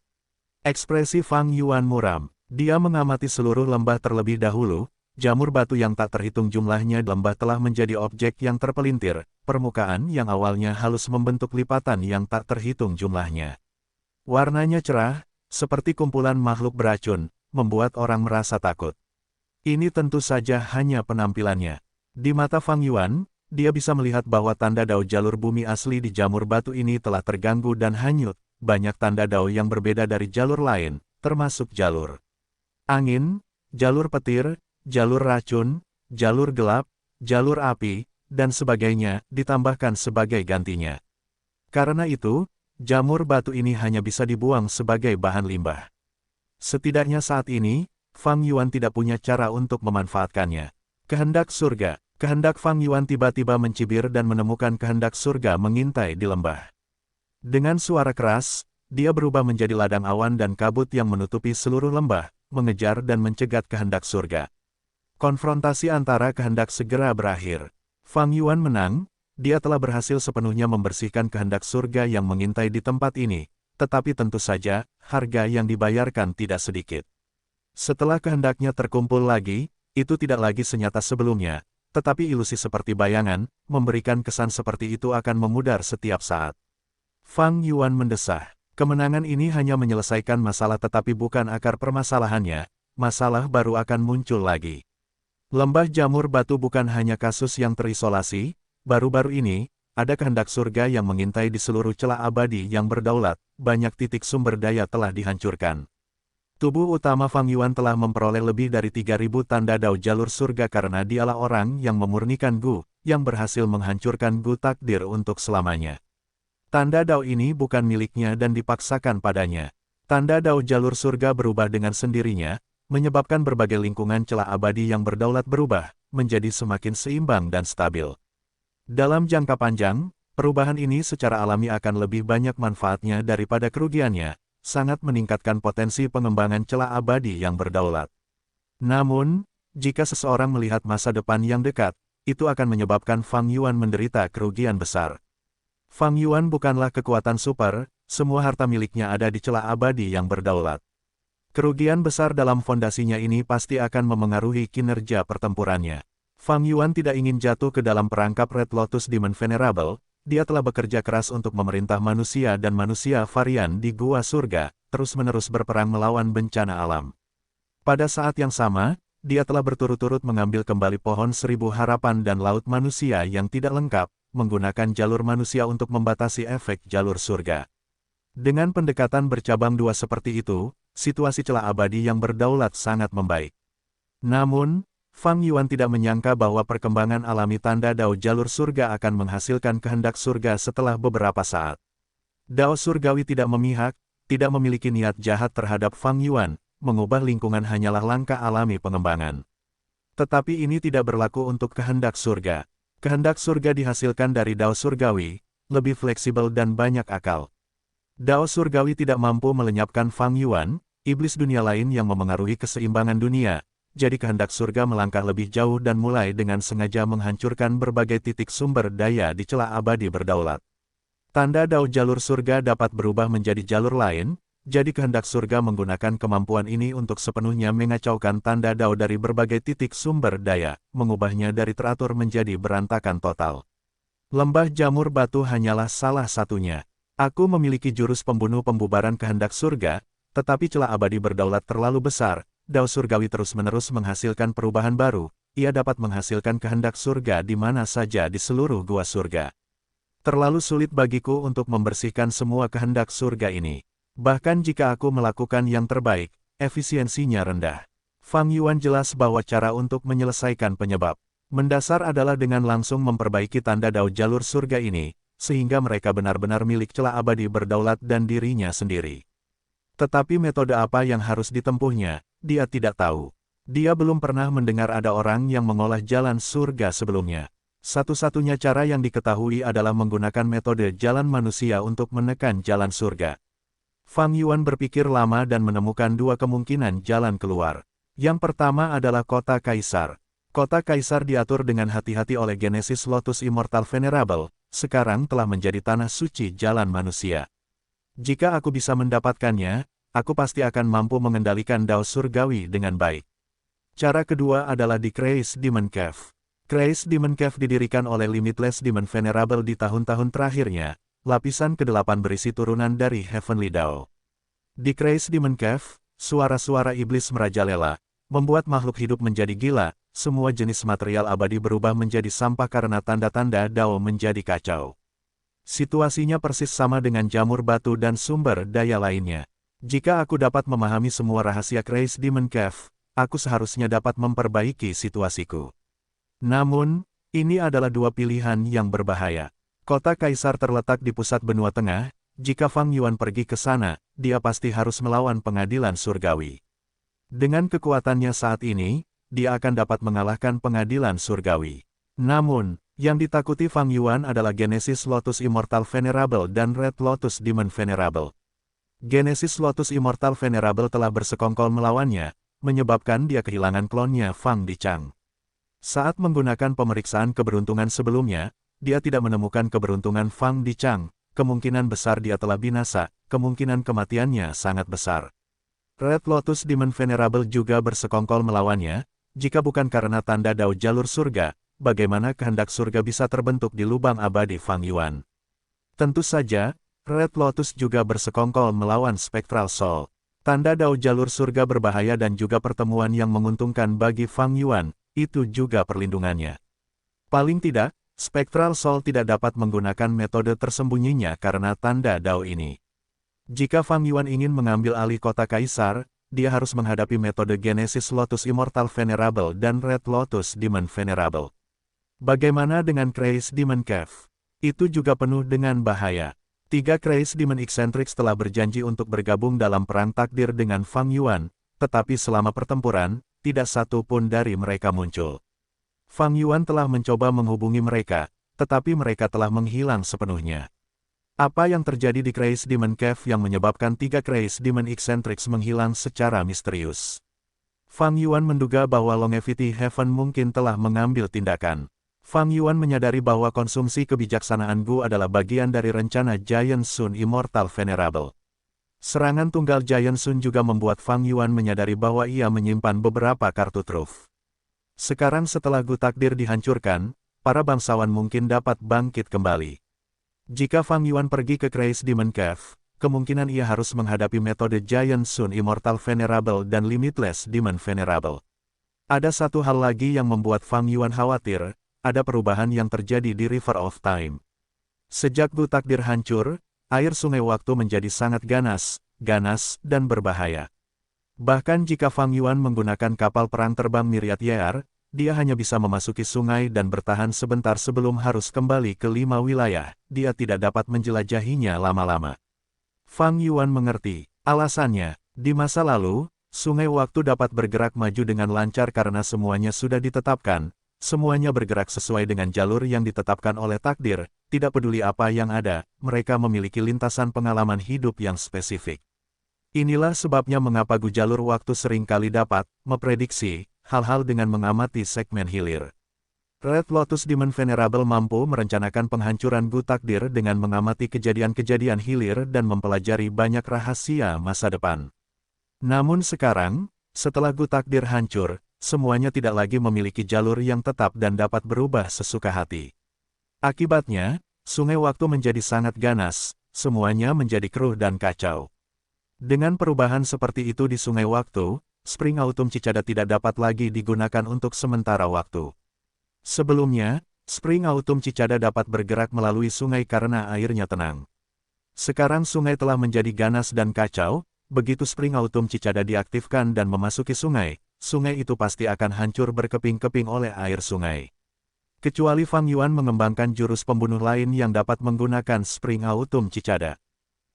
Ekspresi Fang Yuan muram. Dia mengamati seluruh lembah terlebih dahulu, jamur batu yang tak terhitung jumlahnya di lembah telah menjadi objek yang terpelintir, permukaan yang awalnya halus membentuk lipatan yang tak terhitung jumlahnya. Warnanya cerah, seperti kumpulan makhluk beracun, membuat orang merasa takut. Ini tentu saja hanya penampilannya. Di mata Fang Yuan, dia bisa melihat bahwa tanda dao jalur bumi asli di jamur batu ini telah terganggu dan hanyut. Banyak tanda dao yang berbeda dari jalur lain, termasuk jalur angin, jalur petir, jalur racun, jalur gelap, jalur api, dan sebagainya, ditambahkan sebagai gantinya. Karena itu, jamur batu ini hanya bisa dibuang sebagai bahan limbah. Setidaknya saat ini, Fang Yuan tidak punya cara untuk memanfaatkannya. Kehendak surga. Kehendak Fang Yuan tiba-tiba mencibir dan menemukan kehendak surga mengintai di lembah. Dengan suara keras, dia berubah menjadi ladang awan dan kabut yang menutupi seluruh lembah, mengejar dan mencegat kehendak surga. Konfrontasi antara kehendak segera berakhir. Fang Yuan menang, dia telah berhasil sepenuhnya membersihkan kehendak surga yang mengintai di tempat ini, tetapi tentu saja, harga yang dibayarkan tidak sedikit. Setelah kehendaknya terkumpul lagi, itu tidak lagi senyata sebelumnya, tetapi ilusi seperti bayangan, memberikan kesan seperti itu akan memudar setiap saat. Fang Yuan mendesah. Kemenangan ini hanya menyelesaikan masalah tetapi bukan akar permasalahannya, masalah baru akan muncul lagi. Lembah jamur batu bukan hanya kasus yang terisolasi, baru-baru ini, ada kehendak surga yang mengintai di seluruh celah abadi yang berdaulat, banyak titik sumber daya telah dihancurkan. Tubuh utama Fang Yuan telah memperoleh lebih dari 3.000 tanda dao jalur surga karena dialah orang yang memurnikan Gu, yang berhasil menghancurkan Gu takdir untuk selamanya. Tanda dao ini bukan miliknya dan dipaksakan padanya. Tanda dao jalur surga berubah dengan sendirinya, menyebabkan berbagai lingkungan celah abadi yang berdaulat berubah, menjadi semakin seimbang dan stabil. Dalam jangka panjang, perubahan ini secara alami akan lebih banyak manfaatnya daripada kerugiannya, sangat meningkatkan potensi pengembangan celah abadi yang berdaulat. Namun, jika seseorang melihat masa depan yang dekat, itu akan menyebabkan Fang Yuan menderita kerugian besar. Fang Yuan bukanlah kekuatan super, semua harta miliknya ada di celah abadi yang berdaulat. Kerugian besar dalam fondasinya ini pasti akan memengaruhi kinerja pertempurannya. Fang Yuan tidak ingin jatuh ke dalam perangkap Red Lotus Demon Venerable, dia telah bekerja keras untuk memerintah manusia dan manusia varian di Gua Surga, terus-menerus berperang melawan bencana alam. Pada saat yang sama, dia telah berturut-turut mengambil kembali pohon 1000 harapan dan laut manusia yang tidak lengkap, menggunakan jalur manusia untuk membatasi efek jalur surga. Dengan pendekatan bercabang dua seperti itu, situasi celah abadi yang berdaulat sangat membaik. Namun, Fang Yuan tidak menyangka bahwa perkembangan alami tanda dao jalur surga akan menghasilkan kehendak surga setelah beberapa saat. Dao surgawi tidak memihak, tidak memiliki niat jahat terhadap Fang Yuan, mengubah lingkungan hanyalah langkah alami pengembangan. Tetapi ini tidak berlaku untuk kehendak surga. Kehendak surga dihasilkan dari dao surgawi, lebih fleksibel dan banyak akal. Dao surgawi tidak mampu melenyapkan Fang Yuan, iblis dunia lain yang memengaruhi keseimbangan dunia, jadi kehendak surga melangkah lebih jauh dan mulai dengan sengaja menghancurkan berbagai titik sumber daya di celah abadi berdaulat. Tanda dao jalur surga dapat berubah menjadi jalur lain, jadi kehendak surga menggunakan kemampuan ini untuk sepenuhnya mengacaukan tanda dao dari berbagai titik sumber daya, mengubahnya dari teratur menjadi berantakan total. Lembah jamur batu hanyalah salah satunya. Aku memiliki jurus pembunuh pembubaran kehendak surga, tetapi celah abadi berdaulat terlalu besar, Dao surgawi terus-menerus menghasilkan perubahan baru, ia dapat menghasilkan kehendak surga di mana saja di seluruh gua surga. Terlalu sulit bagiku untuk membersihkan semua kehendak surga ini. Bahkan jika aku melakukan yang terbaik, efisiensinya rendah. Fang Yuan jelas bahwa cara untuk menyelesaikan penyebab mendasar adalah dengan langsung memperbaiki tanda Dao jalur surga ini, sehingga mereka benar-benar milik celah abadi berdaulat dan dirinya sendiri. Tetapi metode apa yang harus ditempuhnya, dia tidak tahu. Dia belum pernah mendengar ada orang yang mengolah jalan surga sebelumnya. Satu-satunya cara yang diketahui adalah menggunakan metode jalan manusia untuk menekan jalan surga. Fang Yuan berpikir lama dan menemukan dua kemungkinan jalan keluar. Yang pertama adalah kota Kaisar. Kota Kaisar diatur dengan hati-hati oleh Genesis Lotus Immortal Venerable, sekarang telah menjadi tanah suci jalan manusia. Jika aku bisa mendapatkannya, aku pasti akan mampu mengendalikan Dao surgawi dengan baik. Cara kedua adalah di Crazy Demon Cave. Crazy Demon Cave didirikan oleh Limitless Demon Venerable di tahun-tahun terakhirnya, lapisan ke-8 berisi turunan dari Heavenly Dao. Di Crazy Demon Cave, suara-suara iblis merajalela, membuat makhluk hidup menjadi gila, semua jenis material abadi berubah menjadi sampah karena tanda-tanda Dao menjadi kacau. Situasinya persis sama dengan jamur batu dan sumber daya lainnya. Jika aku dapat memahami semua rahasia Crazy Demon Cave, aku seharusnya dapat memperbaiki situasiku. Namun, ini adalah dua pilihan yang berbahaya. Kota Kaisar terletak di pusat benua tengah, jika Fang Yuan pergi ke sana, dia pasti harus melawan pengadilan surgawi. Dengan kekuatannya saat ini, dia akan dapat mengalahkan pengadilan surgawi. Namun, yang ditakuti Fang Yuan adalah Genesis Lotus Immortal Venerable dan Red Lotus Demon Venerable. Genesis Lotus Immortal Venerable telah bersekongkol melawannya, menyebabkan dia kehilangan klonnya Fang Dichang. Saat menggunakan pemeriksaan keberuntungan sebelumnya, dia tidak menemukan keberuntungan Fang Dichang, kemungkinan besar dia telah binasa, kemungkinan kematiannya sangat besar. Red Lotus Demon Venerable juga bersekongkol melawannya, jika bukan karena tanda Dao jalur surga, bagaimana kehendak surga bisa terbentuk di lubang abadi Fang Yuan? Tentu saja, Red Lotus juga bersekongkol melawan Spectral Soul. Tanda Dao jalur surga berbahaya dan juga pertemuan yang menguntungkan bagi Fang Yuan, itu juga perlindungannya. Paling tidak, Spectral Soul tidak dapat menggunakan metode tersembunyinya karena tanda Dao ini. Jika Fang Yuan ingin mengambil alih kota Kaisar, dia harus menghadapi metode Genesis Lotus Immortal Venerable dan Red Lotus Demon Venerable. Bagaimana dengan Crazy Demon Cave? Itu juga penuh dengan bahaya. 3 Crazy Demon Eccentrics telah berjanji untuk bergabung dalam perang takdir dengan Fang Yuan, tetapi selama pertempuran, tidak satu pun dari mereka muncul. Fang Yuan telah mencoba menghubungi mereka, tetapi mereka telah menghilang sepenuhnya. Apa yang terjadi di Crazy Demon Cave yang menyebabkan 3 Crazy Demon Eccentrics menghilang secara misterius? Fang Yuan menduga bahwa Longevity Heaven mungkin telah mengambil tindakan. Fang Yuan menyadari bahwa konsumsi kebijaksanaan Gu adalah bagian dari rencana Giant Sun Immortal Venerable. Serangan tunggal Giant Sun juga membuat Fang Yuan menyadari bahwa ia menyimpan beberapa kartu truf. Sekarang setelah Gu takdir dihancurkan, para bangsawan mungkin dapat bangkit kembali. Jika Fang Yuan pergi ke Crazy Demon Cave, kemungkinan ia harus menghadapi metode Giant Sun Immortal Venerable dan Limitless Demon Venerable. Ada satu hal lagi yang membuat Fang Yuan khawatir, ada perubahan yang terjadi di River of Time. Sejak Gu takdir hancur, air sungai waktu menjadi sangat ganas, dan berbahaya. Bahkan jika Fang Yuan menggunakan kapal perang terbang Myriad Year, dia hanya bisa memasuki sungai dan bertahan sebentar sebelum harus kembali ke 5 wilayah, dia tidak dapat menjelajahinya lama-lama. Fang Yuan mengerti, alasannya, di masa lalu, sungai waktu dapat bergerak maju dengan lancar karena semuanya sudah ditetapkan, semuanya bergerak sesuai dengan jalur yang ditetapkan oleh takdir, tidak peduli apa yang ada, mereka memiliki lintasan pengalaman hidup yang spesifik. Inilah sebabnya mengapa Gu jalur waktu sering kali dapat memprediksi hal-hal dengan mengamati segmen hilir. Red Lotus Demon Venerable mampu merencanakan penghancuran Gu takdir dengan mengamati kejadian-kejadian hilir dan mempelajari banyak rahasia masa depan. Namun sekarang, setelah Gu takdir hancur, semuanya tidak lagi memiliki jalur yang tetap dan dapat berubah sesuka hati. Akibatnya, sungai waktu menjadi sangat ganas, semuanya menjadi keruh dan kacau. Dengan perubahan seperti itu di sungai waktu, Spring Autumn Cicada tidak dapat lagi digunakan untuk sementara waktu. Sebelumnya, Spring Autumn Cicada dapat bergerak melalui sungai karena airnya tenang. Sekarang sungai telah menjadi ganas dan kacau, begitu Spring Autumn Cicada diaktifkan dan memasuki sungai, sungai itu pasti akan hancur berkeping-keping oleh air sungai. Kecuali Fang Yuan mengembangkan jurus pembunuh lain yang dapat menggunakan Spring Autumn Cicada.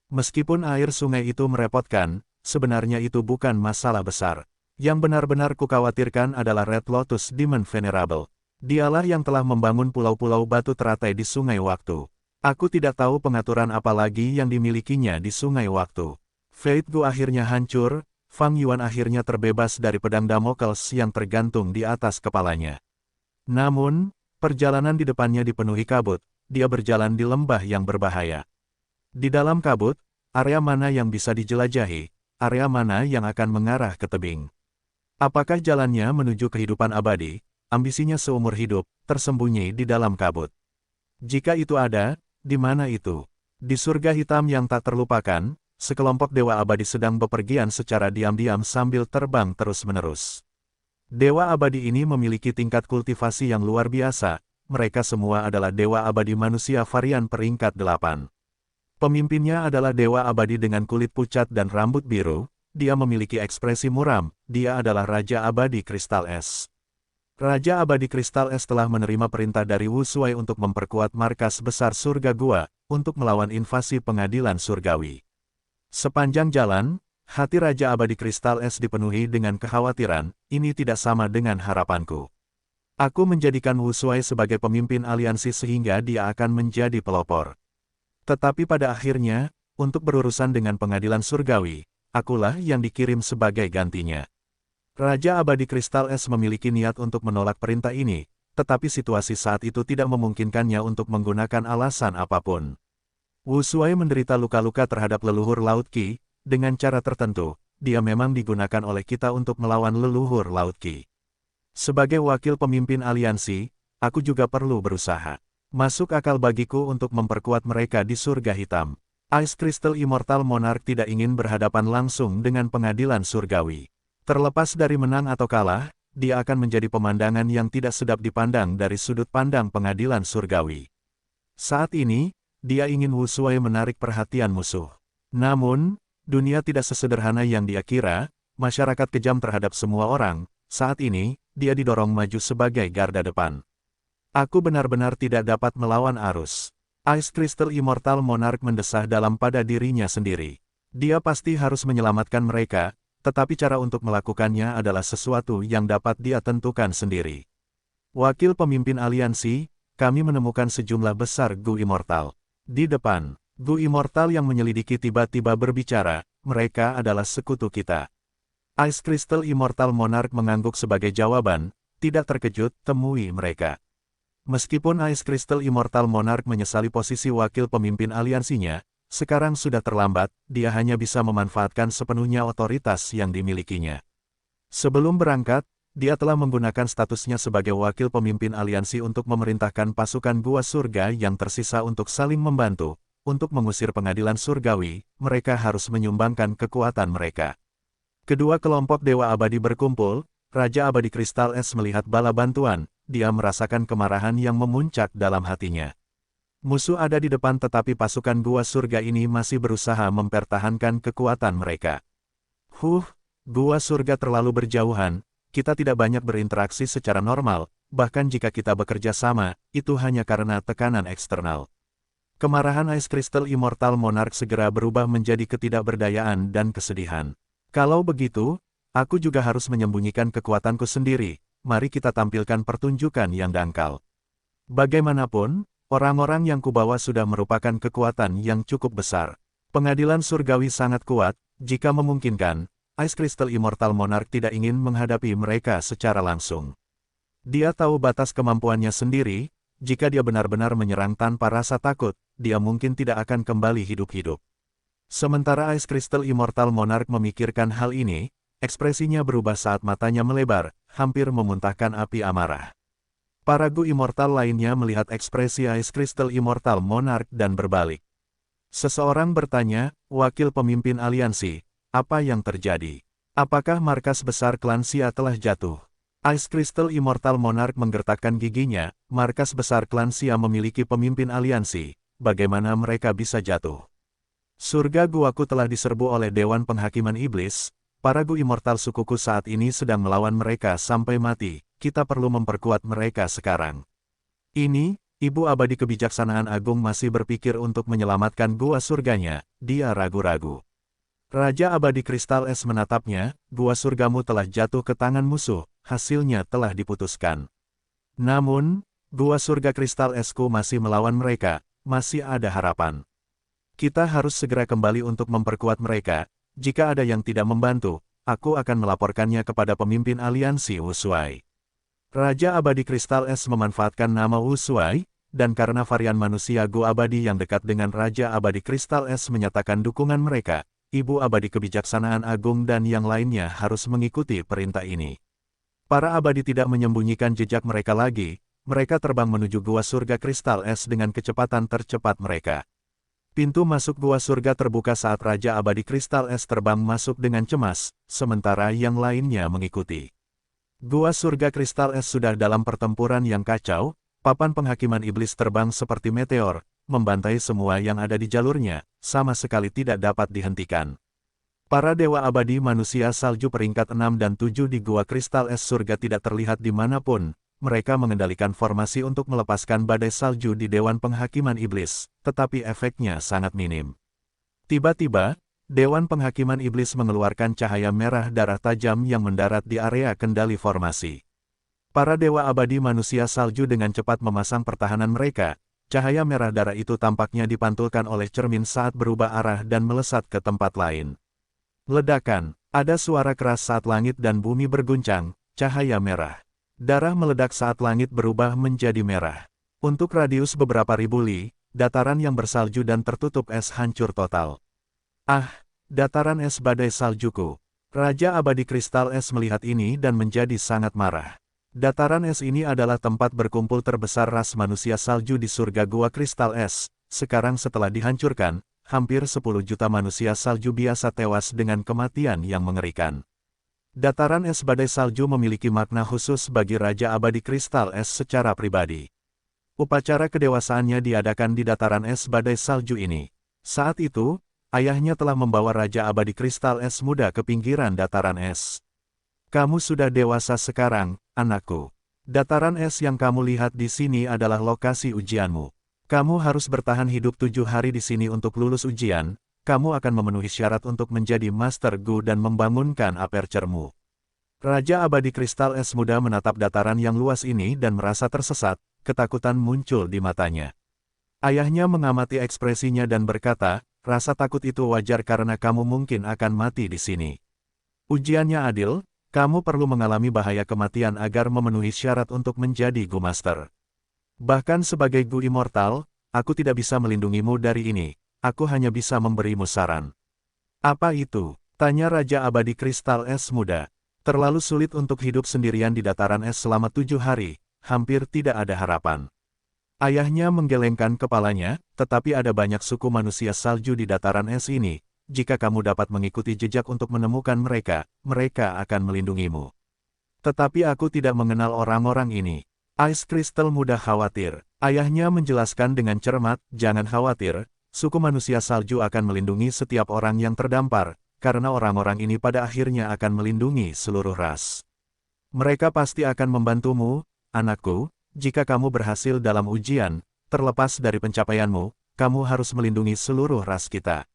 Meskipun air sungai itu merepotkan, sebenarnya itu bukan masalah besar. Yang benar-benar kukhawatirkan adalah Red Lotus Demon Venerable. Dialah yang telah membangun pulau-pulau batu teratai di sungai waktu. Aku tidak tahu pengaturan apa lagi yang dimilikinya di sungai waktu. Fate Gu akhirnya hancur, Fang Yuan akhirnya terbebas dari pedang Damocles yang tergantung di atas kepalanya. Namun, perjalanan di depannya dipenuhi kabut, dia berjalan di lembah yang berbahaya. Di dalam kabut, area mana yang bisa dijelajahi, area mana yang akan mengarah ke tebing. Apakah jalannya menuju kehidupan abadi, ambisinya seumur hidup, tersembunyi di dalam kabut? Jika itu ada, di mana itu? Di surga hitam yang tak terlupakan, sekelompok dewa abadi sedang bepergian secara diam-diam sambil terbang terus-menerus. Dewa abadi ini memiliki tingkat kultivasi yang luar biasa, mereka semua adalah dewa abadi manusia varian peringkat 8. Pemimpinnya adalah dewa abadi dengan kulit pucat dan rambut biru, dia memiliki ekspresi muram, dia adalah Raja Abadi Kristal Es. Raja Abadi Kristal Es telah menerima perintah dari Wu Shuai untuk memperkuat markas besar surga gua, untuk melawan invasi pengadilan surgawi. Sepanjang jalan, hati Raja Abadi Kristal Es dipenuhi dengan kekhawatiran, ini tidak sama dengan harapanku. Aku menjadikan Wu Shuai sebagai pemimpin aliansi sehingga dia akan menjadi pelopor. Tetapi pada akhirnya, untuk berurusan dengan pengadilan surgawi, akulah yang dikirim sebagai gantinya. Raja Abadi Kristal Es memiliki niat untuk menolak perintah ini, tetapi situasi saat itu tidak memungkinkannya untuk menggunakan alasan apapun. Wu Shuai menderita luka-luka terhadap leluhur Laut Qi. Dengan cara tertentu, dia memang digunakan oleh kita untuk melawan leluhur Laut Qi. Sebagai wakil pemimpin aliansi, aku juga perlu berusaha. Masuk akal bagiku untuk memperkuat mereka di surga hitam. Ice Crystal Immortal Monarch tidak ingin berhadapan langsung dengan pengadilan surgawi. Terlepas dari menang atau kalah, dia akan menjadi pemandangan yang tidak sedap dipandang dari sudut pandang pengadilan surgawi. Saat ini, dia ingin Wu Shuai menarik perhatian musuh. Namun, dunia tidak sesederhana yang dia kira, masyarakat kejam terhadap semua orang, saat ini, dia didorong maju sebagai garda depan. Aku benar-benar tidak dapat melawan arus. Ice Crystal Immortal Monarch mendesah dalam pada dirinya sendiri. Dia pasti harus menyelamatkan mereka, tetapi cara untuk melakukannya adalah sesuatu yang dapat dia tentukan sendiri. Wakil pemimpin aliansi, kami menemukan sejumlah besar Gu Immortal. Di depan, Gu Immortal yang menyelidiki tiba-tiba berbicara, mereka adalah sekutu kita. Ice Crystal Immortal Monarch mengangguk sebagai jawaban, tidak terkejut, temui mereka. Meskipun Ice Crystal Immortal Monarch menyesali posisi wakil pemimpin aliansinya, sekarang sudah terlambat, dia hanya bisa memanfaatkan sepenuhnya otoritas yang dimilikinya. Sebelum berangkat, dia telah menggunakan statusnya sebagai wakil pemimpin aliansi untuk memerintahkan pasukan gua surga yang tersisa untuk saling membantu. Untuk mengusir pengadilan surgawi, mereka harus menyumbangkan kekuatan mereka. Kedua kelompok dewa abadi berkumpul, Raja Abadi Kristal Es melihat bala bantuan, dia merasakan kemarahan yang memuncak dalam hatinya. Musuh ada di depan tetapi pasukan gua surga ini masih berusaha mempertahankan kekuatan mereka. Gua surga terlalu berjauhan, kita tidak banyak berinteraksi secara normal, bahkan jika kita bekerja sama, itu hanya karena tekanan eksternal. Kemarahan Ice Crystal Immortal Monarch segera berubah menjadi ketidakberdayaan dan kesedihan. Kalau begitu, aku juga harus menyembunyikan kekuatanku sendiri, mari kita tampilkan pertunjukan yang dangkal. Bagaimanapun, orang-orang yang kubawa sudah merupakan kekuatan yang cukup besar. Pengadilan surgawi sangat kuat, jika memungkinkan, Ice Crystal Immortal Monarch tidak ingin menghadapi mereka secara langsung. Dia tahu batas kemampuannya sendiri, jika dia benar-benar menyerang tanpa rasa takut, dia mungkin tidak akan kembali hidup-hidup. Sementara Ice Crystal Immortal Monarch memikirkan hal ini, ekspresinya berubah saat matanya melebar, hampir memuntahkan api amarah. Para Gu Immortal lainnya melihat ekspresi Ice Crystal Immortal Monarch dan berbalik. Seseorang bertanya, wakil pemimpin aliansi, apa yang terjadi? Apakah markas besar klan Xia telah jatuh? Ice Crystal Immortal Monarch menggertakkan giginya, markas besar klan Xia memiliki pemimpin aliansi, bagaimana mereka bisa jatuh? Surga guaku telah diserbu oleh Dewan Penghakiman Iblis, para gu immortal sukuku saat ini sedang melawan mereka sampai mati, kita perlu memperkuat mereka sekarang. Ini, Ibu Abadi Kebijaksanaan Agung masih berpikir untuk menyelamatkan gua surganya, dia ragu-ragu. Raja Abadi Kristal Es menatapnya, gua surgamu telah jatuh ke tangan musuh, hasilnya telah diputuskan. Namun, gua surga Kristal Esku masih melawan mereka, masih ada harapan. Kita harus segera kembali untuk memperkuat mereka, jika ada yang tidak membantu, aku akan melaporkannya kepada pemimpin aliansi Ushuai. Raja Abadi Kristal Es memanfaatkan nama Ushuai, dan karena varian manusia Gu Abadi yang dekat dengan Raja Abadi Kristal Es menyatakan dukungan mereka, Ibu Abadi Kebijaksanaan Agung dan yang lainnya harus mengikuti perintah ini. Para abadi tidak menyembunyikan jejak mereka lagi, mereka terbang menuju Gua Surga Kristal Es dengan kecepatan tercepat mereka. Pintu masuk Gua Surga terbuka saat Raja Abadi Kristal Es terbang masuk dengan cemas, sementara yang lainnya mengikuti. Gua Surga Kristal Es sudah dalam pertempuran yang kacau, papan penghakiman iblis terbang seperti meteor, membantai semua yang ada di jalurnya, sama sekali tidak dapat dihentikan. Para dewa abadi manusia salju peringkat 6 dan 7 di Gua Kristal Es surga tidak terlihat dimanapun. Mereka mengendalikan formasi untuk melepaskan badai salju di Dewan Penghakiman Iblis, tetapi efeknya sangat minim. Tiba-tiba, Dewan Penghakiman Iblis mengeluarkan cahaya merah darah tajam yang mendarat di area kendali formasi. Para dewa abadi manusia salju dengan cepat memasang pertahanan mereka, cahaya merah darah itu tampaknya dipantulkan oleh cermin saat berubah arah dan melesat ke tempat lain. Ledakan, ada suara keras saat langit dan bumi berguncang, cahaya merah. Darah meledak saat langit berubah menjadi merah. Untuk radius beberapa ribu li, dataran yang bersalju dan tertutup es hancur total. Ah, dataran es badai saljuku. Raja Abadi Kristal Es melihat ini dan menjadi sangat marah. Dataran es ini adalah tempat berkumpul terbesar ras manusia salju di surga Gua Kristal Es. Sekarang setelah dihancurkan, hampir 10 juta manusia salju biasa tewas dengan kematian yang mengerikan. Dataran es badai salju memiliki makna khusus bagi Raja Abadi Kristal Es secara pribadi. Upacara kedewasaannya diadakan di dataran es badai salju ini. Saat itu, ayahnya telah membawa Raja Abadi Kristal Es muda ke pinggiran dataran es. Kamu sudah dewasa sekarang, anakku. Dataran es yang kamu lihat di sini adalah lokasi ujianmu. Kamu harus bertahan hidup 7 hari di sini untuk lulus ujian. Kamu akan memenuhi syarat untuk menjadi Master Gu dan membangunkan apercermu. Raja Abadi Kristal Es muda menatap dataran yang luas ini dan merasa tersesat, ketakutan muncul di matanya. Ayahnya mengamati ekspresinya dan berkata, rasa takut itu wajar karena kamu mungkin akan mati di sini. Ujiannya adil, kamu perlu mengalami bahaya kematian agar memenuhi syarat untuk menjadi Gu Master. Bahkan sebagai Gu Immortal, aku tidak bisa melindungimu dari ini. Aku hanya bisa memberimu saran. Apa itu? Tanya Raja Abadi Kristal Es muda. Terlalu sulit untuk hidup sendirian di dataran es selama 7 hari, hampir tidak ada harapan. Ayahnya menggelengkan kepalanya, tetapi ada banyak suku manusia salju di dataran es ini. Jika kamu dapat mengikuti jejak untuk menemukan mereka, mereka akan melindungimu. Tetapi aku tidak mengenal orang-orang ini. Ice Crystal muda khawatir. Ayahnya menjelaskan dengan cermat, jangan khawatir. Suku manusia salju akan melindungi setiap orang yang terdampar, karena orang-orang ini pada akhirnya akan melindungi seluruh ras. Mereka pasti akan membantumu, anakku, jika kamu berhasil dalam ujian, terlepas dari pencapaianmu, kamu harus melindungi seluruh ras kita.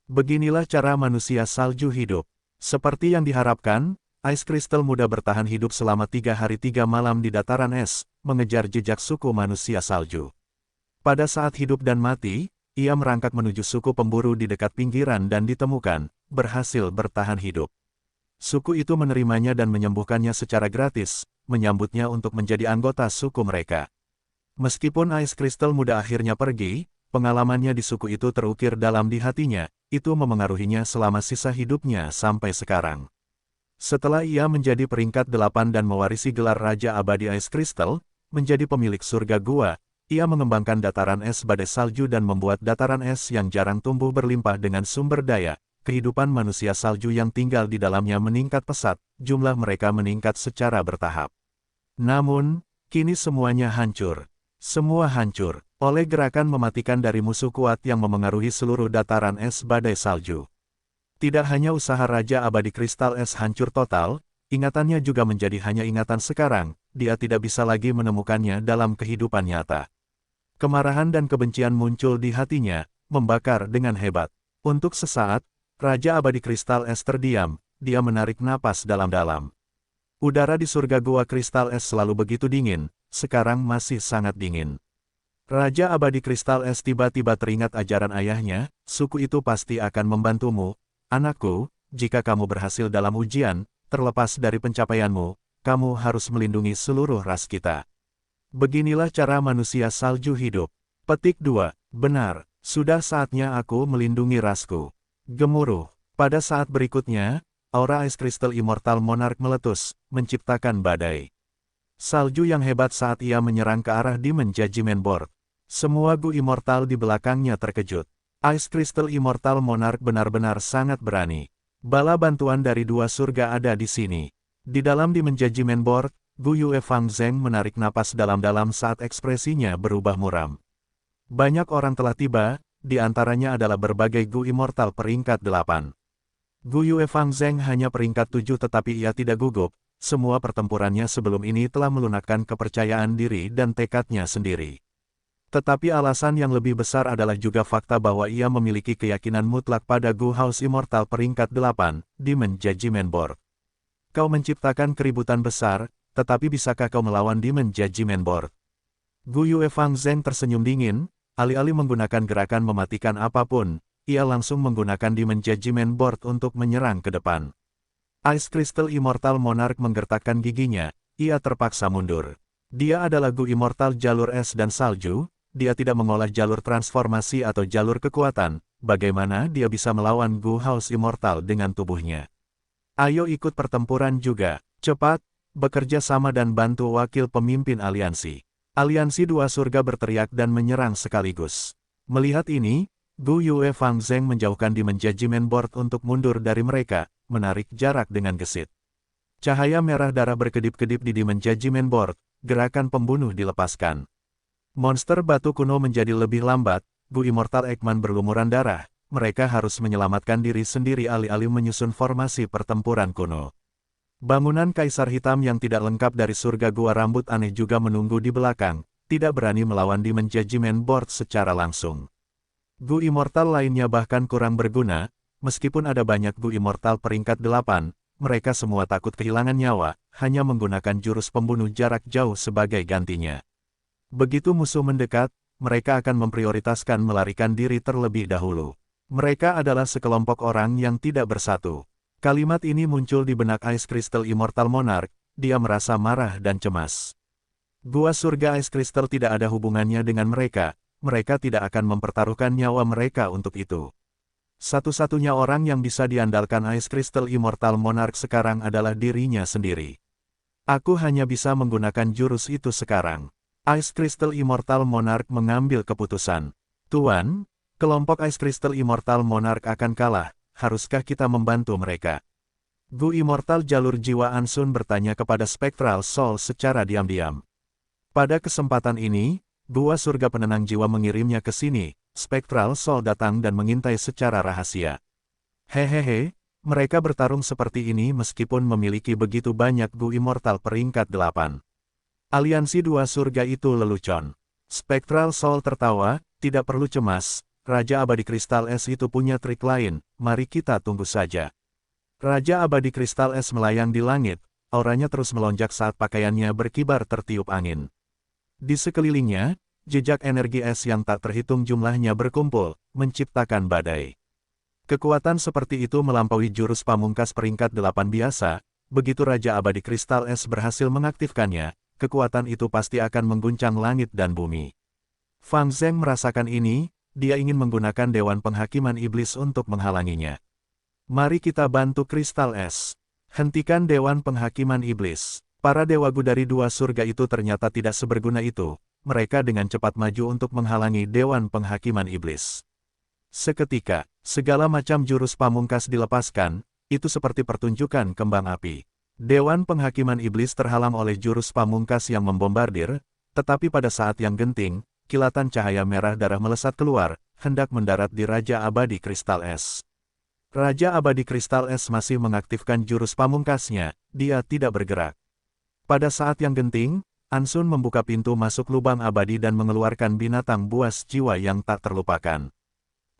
Beginilah cara manusia salju hidup. Seperti yang diharapkan, Ice Crystal muda bertahan hidup selama 3 hari 3 malam di dataran es, mengejar jejak suku manusia salju. Pada saat hidup dan mati, ia merangkak menuju suku pemburu di dekat pinggiran dan ditemukan, berhasil bertahan hidup. Suku itu menerimanya dan menyembuhkannya secara gratis, menyambutnya untuk menjadi anggota suku mereka. Meskipun Ice Crystal muda akhirnya pergi, pengalamannya di suku itu terukir dalam di hatinya, itu memengaruhinya selama sisa hidupnya sampai sekarang. Setelah ia menjadi peringkat 8 dan mewarisi gelar Raja Abadi Ice Crystal, menjadi pemilik surga gua, Ia mengembangkan dataran es badai salju dan membuat dataran es yang jarang tumbuh berlimpah dengan sumber daya. Kehidupan manusia salju yang tinggal di dalamnya meningkat pesat, jumlah mereka meningkat secara bertahap. Namun, kini semuanya hancur. Semua hancur oleh gerakan mematikan dari musuh kuat yang memengaruhi seluruh dataran es badai salju. Tidak hanya usaha Raja Abadi Kristal Es hancur total, ingatannya juga menjadi hanya ingatan sekarang, dia tidak bisa lagi menemukannya dalam kehidupan nyata. Kemarahan dan kebencian muncul di hatinya, membakar dengan hebat. Untuk sesaat, Raja Abadi Kristal Es terdiam, dia menarik napas dalam-dalam. Udara di surga gua Kristal Es selalu begitu dingin, sekarang masih sangat dingin. Raja Abadi Kristal Es tiba-tiba teringat ajaran ayahnya, suku itu pasti akan membantumu, anakku, jika kamu berhasil dalam ujian, terlepas dari pencapaianmu, kamu harus melindungi seluruh ras kita. Beginilah cara manusia salju hidup. Petik 2. Benar, sudah saatnya aku melindungi rasku. Gemuruh. Pada saat berikutnya, aura es kristal immortal monark meletus, menciptakan badai salju yang hebat saat ia menyerang ke arah Demon Judgment Board. Semua gu immortal di belakangnya terkejut. Ice Crystal Immortal Monarch benar-benar sangat berani. Bala bantuan dari dua surga ada di sini. Di dalam Demon Judgment Board, Gu Yue Fang Zheng menarik napas dalam-dalam saat ekspresinya berubah muram. Banyak orang telah tiba, di antaranya adalah berbagai Gu Immortal peringkat 8. Gu Yue Fang Zheng hanya peringkat 7 tetapi ia tidak gugup, semua pertempurannya sebelum ini telah melunakkan kepercayaan diri dan tekadnya sendiri. Tetapi alasan yang lebih besar adalah juga fakta bahwa ia memiliki keyakinan mutlak pada Gu House Immortal peringkat 8, Demon Judgment Board. Kau menciptakan keributan besar, tetapi bisakah kau melawan Demon Judgment Board? Gu Yue Fang Zheng tersenyum dingin, alih-alih menggunakan gerakan mematikan apapun, ia langsung menggunakan Demon Judgment Board untuk menyerang ke depan. Ice Crystal Immortal Monarch menggertakkan giginya, ia terpaksa mundur. Dia adalah Gu Immortal jalur es dan salju, dia tidak mengolah jalur transformasi atau jalur kekuatan, bagaimana dia bisa melawan Gu House Immortal dengan tubuhnya? Ayo ikut pertempuran juga, cepat! Bekerja sama dan bantu wakil pemimpin aliansi. Aliansi dua surga berteriak dan menyerang sekaligus. Melihat ini, Gu Yue Fang Zheng menjauhkan Demon Judgment Board untuk mundur dari mereka, menarik jarak dengan gesit. Cahaya merah darah berkedip-kedip di Demon Judgment Board, gerakan pembunuh dilepaskan. Monster batu kuno menjadi lebih lambat, Gu Immortal Eggman berlumuran darah, mereka harus menyelamatkan diri sendiri alih-alih menyusun formasi pertempuran kuno. Bangunan Kaisar Hitam yang tidak lengkap dari surga gua rambut aneh juga menunggu di belakang, tidak berani melawan Demon Judgment Board secara langsung. Gu Immortal lainnya bahkan kurang berguna, meskipun ada banyak Gu Immortal peringkat 8, mereka semua takut kehilangan nyawa, hanya menggunakan jurus pembunuh jarak jauh sebagai gantinya. Begitu musuh mendekat, mereka akan memprioritaskan melarikan diri terlebih dahulu. Mereka adalah sekelompok orang yang tidak bersatu. Kalimat ini muncul di benak Ice Crystal Immortal Monarch, dia merasa marah dan cemas. Gua surga Ice Crystal tidak ada hubungannya dengan mereka tidak akan mempertaruhkan nyawa mereka untuk itu. Satu-satunya orang yang bisa diandalkan Ice Crystal Immortal Monarch sekarang adalah dirinya sendiri. Aku hanya bisa menggunakan jurus itu sekarang. Ice Crystal Immortal Monarch mengambil keputusan. Tuan, kelompok Ice Crystal Immortal Monarch akan kalah. Haruskah kita membantu mereka? Gu Immortal Jalur Jiwa Ansun bertanya kepada Spectral Soul secara diam-diam. Pada kesempatan ini, Gua Surga Penenang Jiwa mengirimnya ke sini. Spectral Soul datang dan mengintai secara rahasia. Hehehe, mereka bertarung seperti ini meskipun memiliki begitu banyak Gu Immortal peringkat 8. Aliansi dua surga itu lelucon. Spectral Soul tertawa, tidak perlu cemas. Raja Abadi Kristal Es itu punya trik lain, mari kita tunggu saja. Raja Abadi Kristal Es melayang di langit, auranya terus melonjak saat pakaiannya berkibar tertiup angin. Di sekelilingnya, jejak energi es yang tak terhitung jumlahnya berkumpul, menciptakan badai. Kekuatan seperti itu melampaui jurus pamungkas peringkat 8 biasa, begitu Raja Abadi Kristal Es berhasil mengaktifkannya, kekuatan itu pasti akan mengguncang langit dan bumi. Fang Zheng merasakan ini. Dia ingin menggunakan Dewan Penghakiman Iblis untuk menghalanginya. Mari kita bantu Kristal Es. Hentikan Dewan Penghakiman Iblis. Para dewa Gu dari dua surga itu ternyata tidak seberguna itu. mereka dengan cepat maju untuk menghalangi Dewan Penghakiman Iblis. Seketika, segala macam jurus pamungkas dilepaskan, itu seperti pertunjukan kembang api. Dewan Penghakiman Iblis terhalang oleh jurus pamungkas yang membombardir, tetapi pada saat yang genting, kilatan cahaya merah darah melesat keluar, hendak mendarat di Raja Abadi Kristal Es. Raja Abadi Kristal Es masih mengaktifkan jurus pamungkasnya, dia tidak bergerak. Pada saat yang genting, Ansun membuka pintu masuk lubang abadi dan mengeluarkan binatang buas jiwa yang tak terlupakan.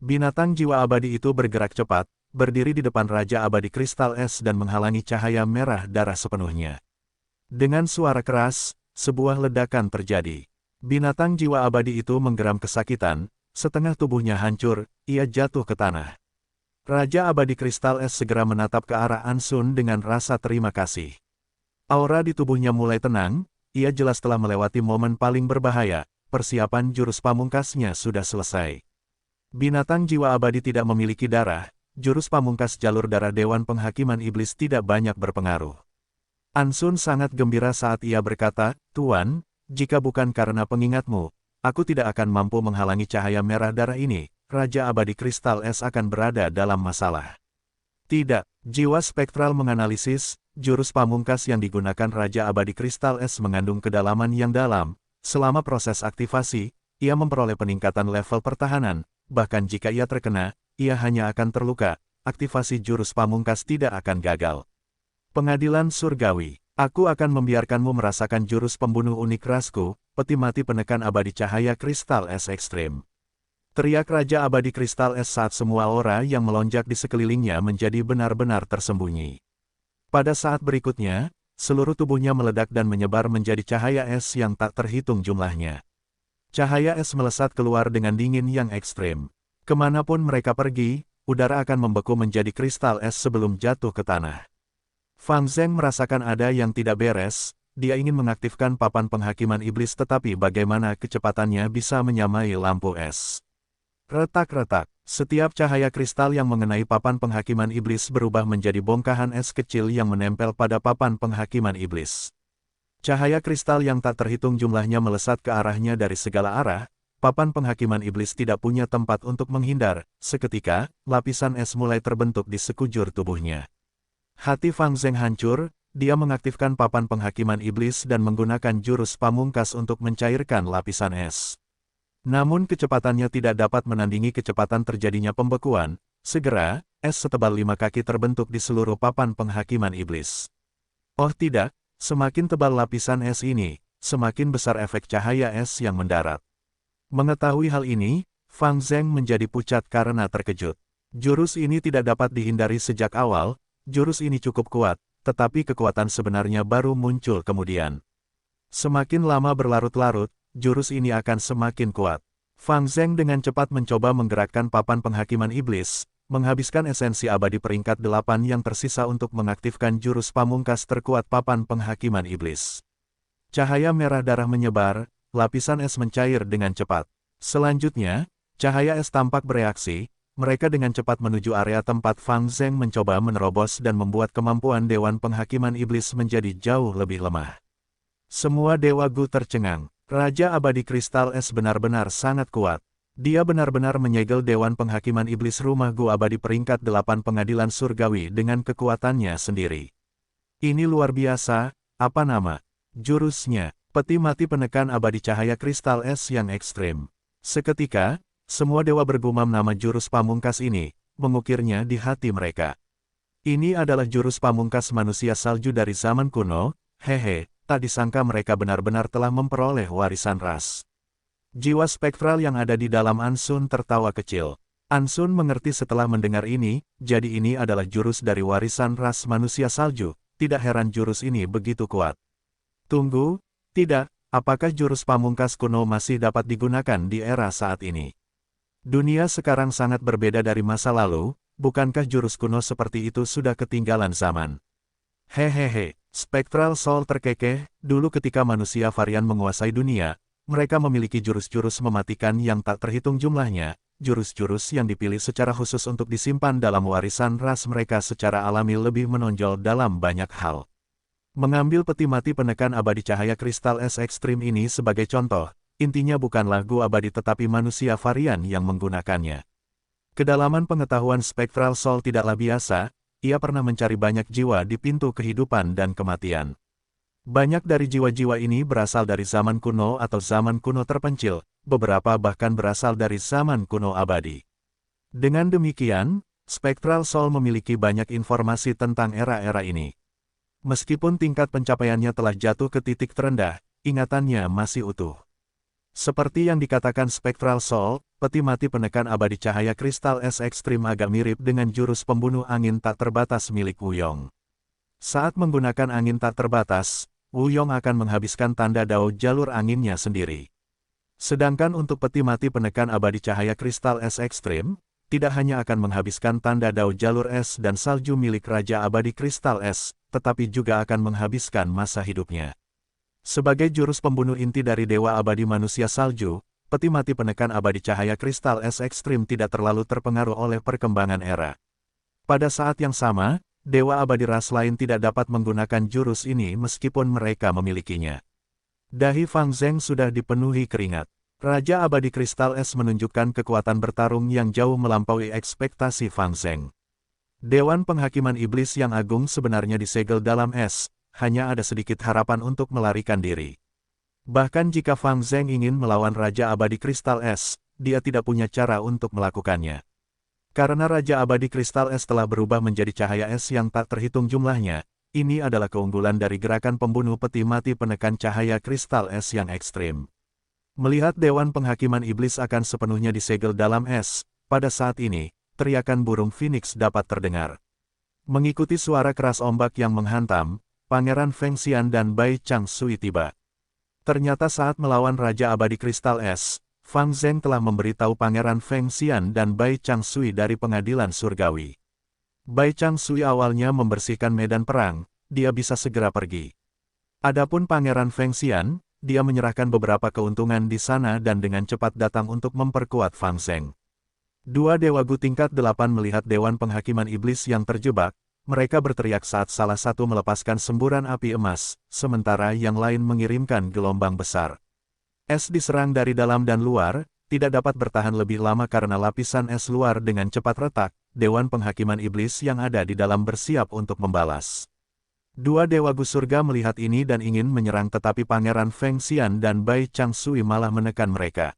Binatang jiwa abadi itu bergerak cepat, berdiri di depan Raja Abadi Kristal Es dan menghalangi cahaya merah darah sepenuhnya. Dengan suara keras, sebuah ledakan terjadi. Binatang jiwa abadi itu menggeram kesakitan, setengah tubuhnya hancur, ia jatuh ke tanah. Raja Abadi Kristal Es segera menatap ke arah Ansun dengan rasa terima kasih. Aura di tubuhnya mulai tenang, ia jelas telah melewati momen paling berbahaya, persiapan jurus pamungkasnya sudah selesai. Binatang jiwa abadi tidak memiliki darah, jurus pamungkas jalur darah Dewan Penghakiman Iblis tidak banyak berpengaruh. Ansun sangat gembira saat ia berkata, "Tuan, jika bukan karena pengingatmu, aku tidak akan mampu menghalangi cahaya merah darah ini, Raja Abadi Kristal Es akan berada dalam masalah." Tidak, jiwa spektral menganalisis, jurus pamungkas yang digunakan Raja Abadi Kristal Es mengandung kedalaman yang dalam. Selama proses aktivasi, ia memperoleh peningkatan level pertahanan, bahkan jika ia terkena, ia hanya akan terluka, aktivasi jurus pamungkas tidak akan gagal. Pengadilan Surgawi, aku akan membiarkanmu merasakan jurus pembunuh unik rasku, peti mati penekan abadi cahaya Kristal Es ekstrim. Teriak Raja Abadi Kristal Es saat semua aura yang melonjak di sekelilingnya menjadi benar-benar tersembunyi. Pada saat berikutnya, seluruh tubuhnya meledak dan menyebar menjadi cahaya es yang tak terhitung jumlahnya. Cahaya es melesat keluar dengan dingin yang ekstrim. Kemanapun mereka pergi, udara akan membeku menjadi kristal es sebelum jatuh ke tanah. Fang Zheng merasakan ada yang tidak beres, dia ingin mengaktifkan papan penghakiman iblis tetapi bagaimana kecepatannya bisa menyamai lampu es. Retak-retak, setiap cahaya kristal yang mengenai papan penghakiman iblis berubah menjadi bongkahan es kecil yang menempel pada papan penghakiman iblis. Cahaya kristal yang tak terhitung jumlahnya melesat ke arahnya dari segala arah. Papan penghakiman iblis tidak punya tempat untuk menghindar. Seketika, lapisan es mulai terbentuk di sekujur tubuhnya. Hati Fang Zheng hancur, dia mengaktifkan papan penghakiman iblis dan menggunakan jurus pamungkas untuk mencairkan lapisan es. Namun kecepatannya tidak dapat menandingi kecepatan terjadinya pembekuan. Segera, es setebal 5 kaki terbentuk di seluruh papan penghakiman iblis. Oh tidak, semakin tebal lapisan es ini, semakin besar efek cahaya es yang mendarat. Mengetahui hal ini, Fang Zheng menjadi pucat karena terkejut. Jurus ini tidak dapat dihindari sejak awal, jurus ini cukup kuat, tetapi kekuatan sebenarnya baru muncul kemudian. Semakin lama berlarut-larut, jurus ini akan semakin kuat. Fang Zheng dengan cepat mencoba menggerakkan papan penghakiman iblis, menghabiskan esensi abadi peringkat 8 yang tersisa untuk mengaktifkan jurus pamungkas terkuat papan penghakiman iblis. Cahaya merah darah menyebar, lapisan es mencair dengan cepat. Selanjutnya, cahaya es tampak bereaksi, mereka dengan cepat menuju area tempat Fang Zheng mencoba menerobos dan membuat kemampuan Dewan Penghakiman Iblis menjadi jauh lebih lemah. Semua Dewa Gu tercengang. Raja Abadi Kristal Es benar-benar sangat kuat. Dia benar-benar menyegel Dewan Penghakiman Iblis Rumah Gu Abadi peringkat 8 Pengadilan Surgawi dengan kekuatannya sendiri. Ini luar biasa, apa nama jurusnya? Peti mati penekan abadi cahaya kristal es yang ekstrim. Seketika, semua dewa bergumam nama jurus pamungkas ini, mengukirnya di hati mereka. Ini adalah jurus pamungkas manusia salju dari zaman kuno, hehe, tak disangka mereka benar-benar telah memperoleh warisan ras. Jiwa spektral yang ada di dalam Ansun tertawa kecil. Ansun mengerti setelah mendengar ini, jadi ini adalah jurus dari warisan ras manusia salju, tidak heran jurus ini begitu kuat. Tunggu. Tidak, apakah jurus pamungkas kuno masih dapat digunakan di era saat ini? Dunia sekarang sangat berbeda dari masa lalu, bukankah jurus kuno seperti itu sudah ketinggalan zaman? Hehehe, Spectral Soul terkekeh, dulu ketika manusia varian menguasai dunia, mereka memiliki jurus-jurus mematikan yang tak terhitung jumlahnya, jurus-jurus yang dipilih secara khusus untuk disimpan dalam warisan ras mereka secara alami lebih menonjol dalam banyak hal. Mengambil peti mati penekan abadi cahaya kristal es ekstrim ini sebagai contoh, intinya bukanlah Gu abadi tetapi manusia varian yang menggunakannya. Kedalaman pengetahuan Spectral Soul tidaklah biasa, ia pernah mencari banyak jiwa di pintu kehidupan dan kematian. Banyak dari jiwa-jiwa ini berasal dari zaman kuno atau zaman kuno terpencil, beberapa bahkan berasal dari zaman kuno abadi. Dengan demikian, Spectral Soul memiliki banyak informasi tentang era-era ini. Meskipun tingkat pencapaiannya telah jatuh ke titik terendah, ingatannya masih utuh. Seperti yang dikatakan Spectral Soul, peti mati penekan abadi cahaya kristal es ekstrim agak mirip dengan jurus pembunuh angin tak terbatas milik Wuyong. Saat menggunakan angin tak terbatas, Wuyong akan menghabiskan tanda dao jalur anginnya sendiri. Sedangkan untuk peti mati penekan abadi cahaya kristal es ekstrim, tidak hanya akan menghabiskan tanda dao jalur es dan salju milik Raja Abadi Kristal Es, tetapi juga akan menghabiskan masa hidupnya. Sebagai jurus pembunuh inti dari Dewa Abadi Manusia Salju, peti mati penekan abadi cahaya kristal es ekstrim tidak terlalu terpengaruh oleh perkembangan era. Pada saat yang sama, Dewa Abadi ras lain tidak dapat menggunakan jurus ini meskipun mereka memilikinya. Dahi Fang Zheng sudah dipenuhi keringat. Raja Abadi Kristal Es menunjukkan kekuatan bertarung yang jauh melampaui ekspektasi Fang Zheng. Dewan Penghakiman Iblis yang agung sebenarnya disegel dalam es, hanya ada sedikit harapan untuk melarikan diri. Bahkan jika Fang Zheng ingin melawan Raja Abadi Kristal Es, dia tidak punya cara untuk melakukannya. Karena Raja Abadi Kristal Es telah berubah menjadi cahaya es yang tak terhitung jumlahnya, ini adalah keunggulan dari gerakan pembunuh peti mati penekan cahaya kristal es yang ekstrim. Melihat Dewan Penghakiman Iblis akan sepenuhnya disegel dalam es, pada saat ini, teriakan burung Phoenix dapat terdengar. Mengikuti suara keras ombak yang menghantam, Pangeran Feng Xian dan Bai Chang Sui tiba. Ternyata saat melawan Raja Abadi Kristal Es, Fang Zheng telah memberitahu Pangeran Feng Xian dan Bai Chang Sui dari pengadilan surgawi. Bai Chang Sui awalnya membersihkan medan perang, dia bisa segera pergi. Adapun Pangeran Feng Xian, dia menyerahkan beberapa keuntungan di sana dan dengan cepat datang untuk memperkuat Fang Zheng. Dua Dewa Gu tingkat 8 melihat Dewan Penghakiman Iblis yang terjebak, mereka berteriak saat salah satu melepaskan semburan api emas, sementara yang lain mengirimkan gelombang besar. Es diserang dari dalam dan luar, tidak dapat bertahan lebih lama karena lapisan es luar dengan cepat retak, Dewan Penghakiman Iblis yang ada di dalam bersiap untuk membalas. Dua Dewa Gu surga melihat ini dan ingin menyerang tetapi Pangeran Feng Xian dan Bai Chang Sui malah menekan mereka.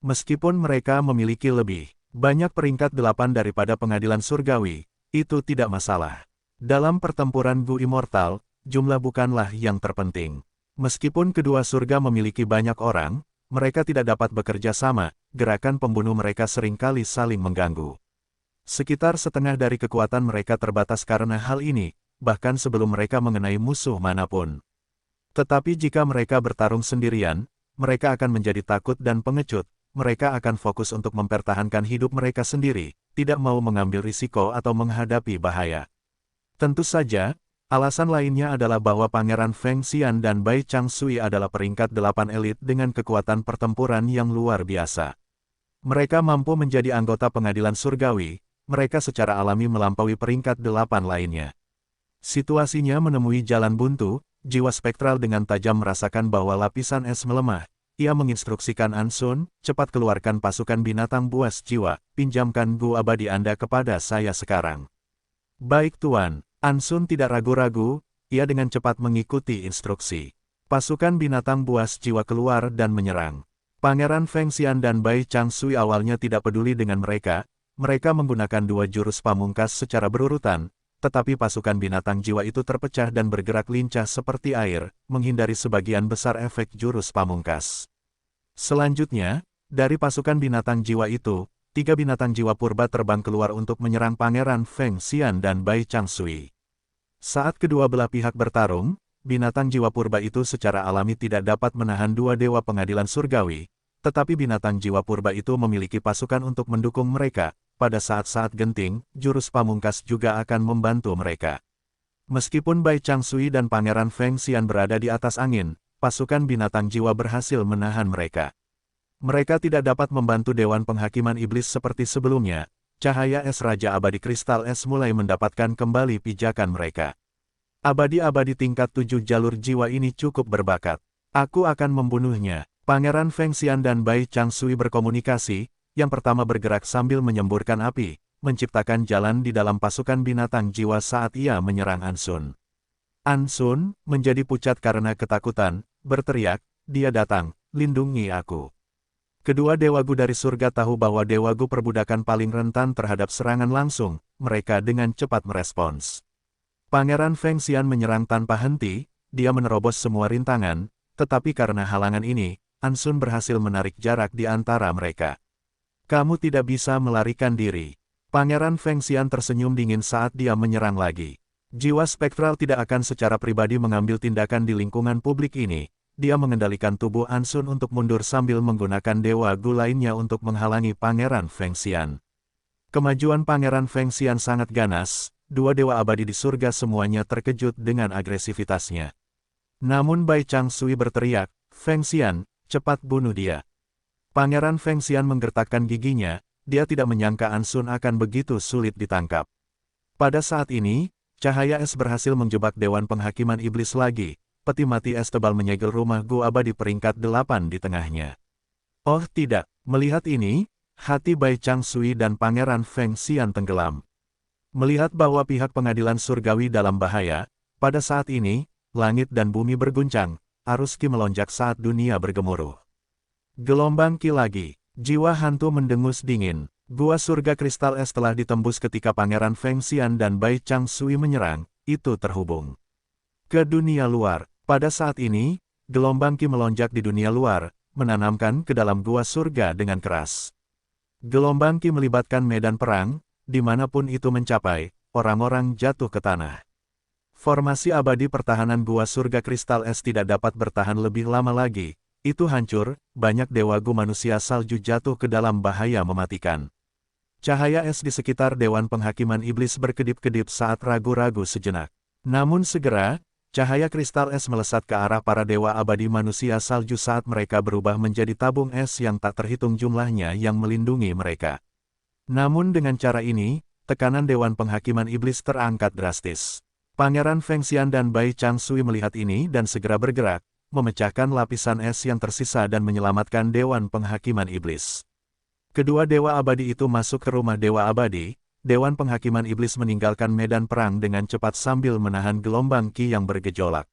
Meskipun mereka memiliki lebih banyak peringkat 8 daripada pengadilan surgawi, itu tidak masalah. Dalam pertempuran Gu Immortal, jumlah bukanlah yang terpenting. Meskipun kedua surga memiliki banyak orang, mereka tidak dapat bekerja sama, gerakan pembunuh mereka seringkali saling mengganggu. Sekitar setengah dari kekuatan mereka terbatas karena hal ini, bahkan sebelum mereka mengenai musuh manapun. Tetapi jika mereka bertarung sendirian, mereka akan menjadi takut dan pengecut, mereka akan fokus untuk mempertahankan hidup mereka sendiri, tidak mau mengambil risiko atau menghadapi bahaya. Tentu saja, alasan lainnya adalah bahwa Pangeran Feng Xian dan Bai Chang Sui adalah peringkat 8 elit dengan kekuatan pertempuran yang luar biasa. Mereka mampu menjadi anggota pengadilan surgawi, mereka secara alami melampaui peringkat 8 lainnya. Situasinya menemui jalan buntu, jiwa spektral dengan tajam merasakan bahwa lapisan es melemah. Ia menginstruksikan Ansun, cepat keluarkan pasukan binatang buas jiwa, pinjamkan Gu abadi Anda kepada saya sekarang. Baik Tuan, Ansun tidak ragu-ragu, ia dengan cepat mengikuti instruksi. Pasukan binatang buas jiwa keluar dan menyerang. Pangeran Feng Xian dan Bai Chang Sui awalnya tidak peduli dengan mereka menggunakan dua jurus pamungkas secara berurutan, tetapi pasukan binatang jiwa itu terpecah dan bergerak lincah seperti air, menghindari sebagian besar efek jurus pamungkas. Selanjutnya, dari pasukan binatang jiwa itu, 3 binatang jiwa purba terbang keluar untuk menyerang Pangeran Feng Xian dan Bai Chang Sui. Saat kedua belah pihak bertarung, binatang jiwa purba itu secara alami tidak dapat menahan dua dewa pengadilan surgawi, tetapi binatang jiwa purba itu memiliki pasukan untuk mendukung mereka. Pada saat-saat genting, jurus pamungkas juga akan membantu mereka. Meskipun Bai Chang Sui dan Pangeran Feng Xian berada di atas angin, pasukan binatang jiwa berhasil menahan mereka. Mereka tidak dapat membantu Dewan Penghakiman Iblis seperti sebelumnya. Cahaya es Raja Abadi Kristal Es mulai mendapatkan kembali pijakan mereka. Abadi-abadi tingkat 7 jalur jiwa ini cukup berbakat. Aku akan membunuhnya. Pangeran Feng Xian dan Bai Changsui berkomunikasi, yang pertama bergerak sambil menyemburkan api, menciptakan jalan di dalam pasukan binatang jiwa saat ia menyerang Ansun. Ansun menjadi pucat karena ketakutan, berteriak, "Dia datang, lindungi aku." Kedua dewagu dari surga tahu bahwa dewagu perbudakan paling rentan terhadap serangan langsung, mereka dengan cepat merespons. Pangeran Feng Xian menyerang tanpa henti, dia menerobos semua rintangan, tetapi karena halangan ini, Ansun berhasil menarik jarak di antara mereka. "Kamu tidak bisa melarikan diri." Pangeran Feng Xian tersenyum dingin saat dia menyerang lagi. Jiwa spektral tidak akan secara pribadi mengambil tindakan di lingkungan publik ini. Dia mengendalikan tubuh Ansun untuk mundur sambil menggunakan dewa gu lainnya untuk menghalangi Pangeran Feng Xian. Kemajuan Pangeran Feng Xian sangat ganas, dua dewa abadi di surga semuanya terkejut dengan agresivitasnya. Namun Bai Changsui berteriak, "Feng Xian, cepat bunuh dia." Pangeran Feng Xian menggertakkan giginya, dia tidak menyangka Ansun akan begitu sulit ditangkap. Pada saat ini, cahaya es berhasil menjebak Dewan Penghakiman Iblis lagi. Peti mati es tebal menyegel rumah gu abadi peringkat 8 di tengahnya. Oh tidak, melihat ini, hati Bai Changsui dan Pangeran Feng Xian tenggelam. Melihat bahwa pihak pengadilan surgawi dalam bahaya, pada saat ini, langit dan bumi berguncang, arus ki melonjak saat dunia bergemuruh. Gelombang ki lagi, jiwa hantu mendengus dingin. Gua surga kristal es telah ditembus ketika Pangeran Feng Xian dan Bai Changsui menyerang, itu terhubung ke dunia luar. Pada saat ini, gelombang ki melonjak di dunia luar, menanamkan ke dalam gua surga dengan keras. Gelombang ki melibatkan medan perang, dimanapun itu mencapai, orang-orang jatuh ke tanah. Formasi abadi pertahanan gua surga kristal es tidak dapat bertahan lebih lama lagi, itu hancur, banyak dewa gu manusia salju jatuh ke dalam bahaya mematikan. Cahaya es di sekitar Dewan Penghakiman Iblis berkedip-kedip saat ragu-ragu sejenak. Namun segera, cahaya kristal es melesat ke arah para dewa abadi manusia salju saat mereka berubah menjadi tabung es yang tak terhitung jumlahnya yang melindungi mereka. Namun dengan cara ini, tekanan Dewan Penghakiman Iblis terangkat drastis. Pangeran Feng Xian dan Bai Changsui melihat ini dan segera bergerak, memecahkan lapisan es yang tersisa dan menyelamatkan Dewan Penghakiman Iblis. Kedua dewa abadi itu masuk ke rumah dewa abadi. Dewan Penghakiman Iblis meninggalkan medan perang dengan cepat sambil menahan gelombang ki yang bergejolak.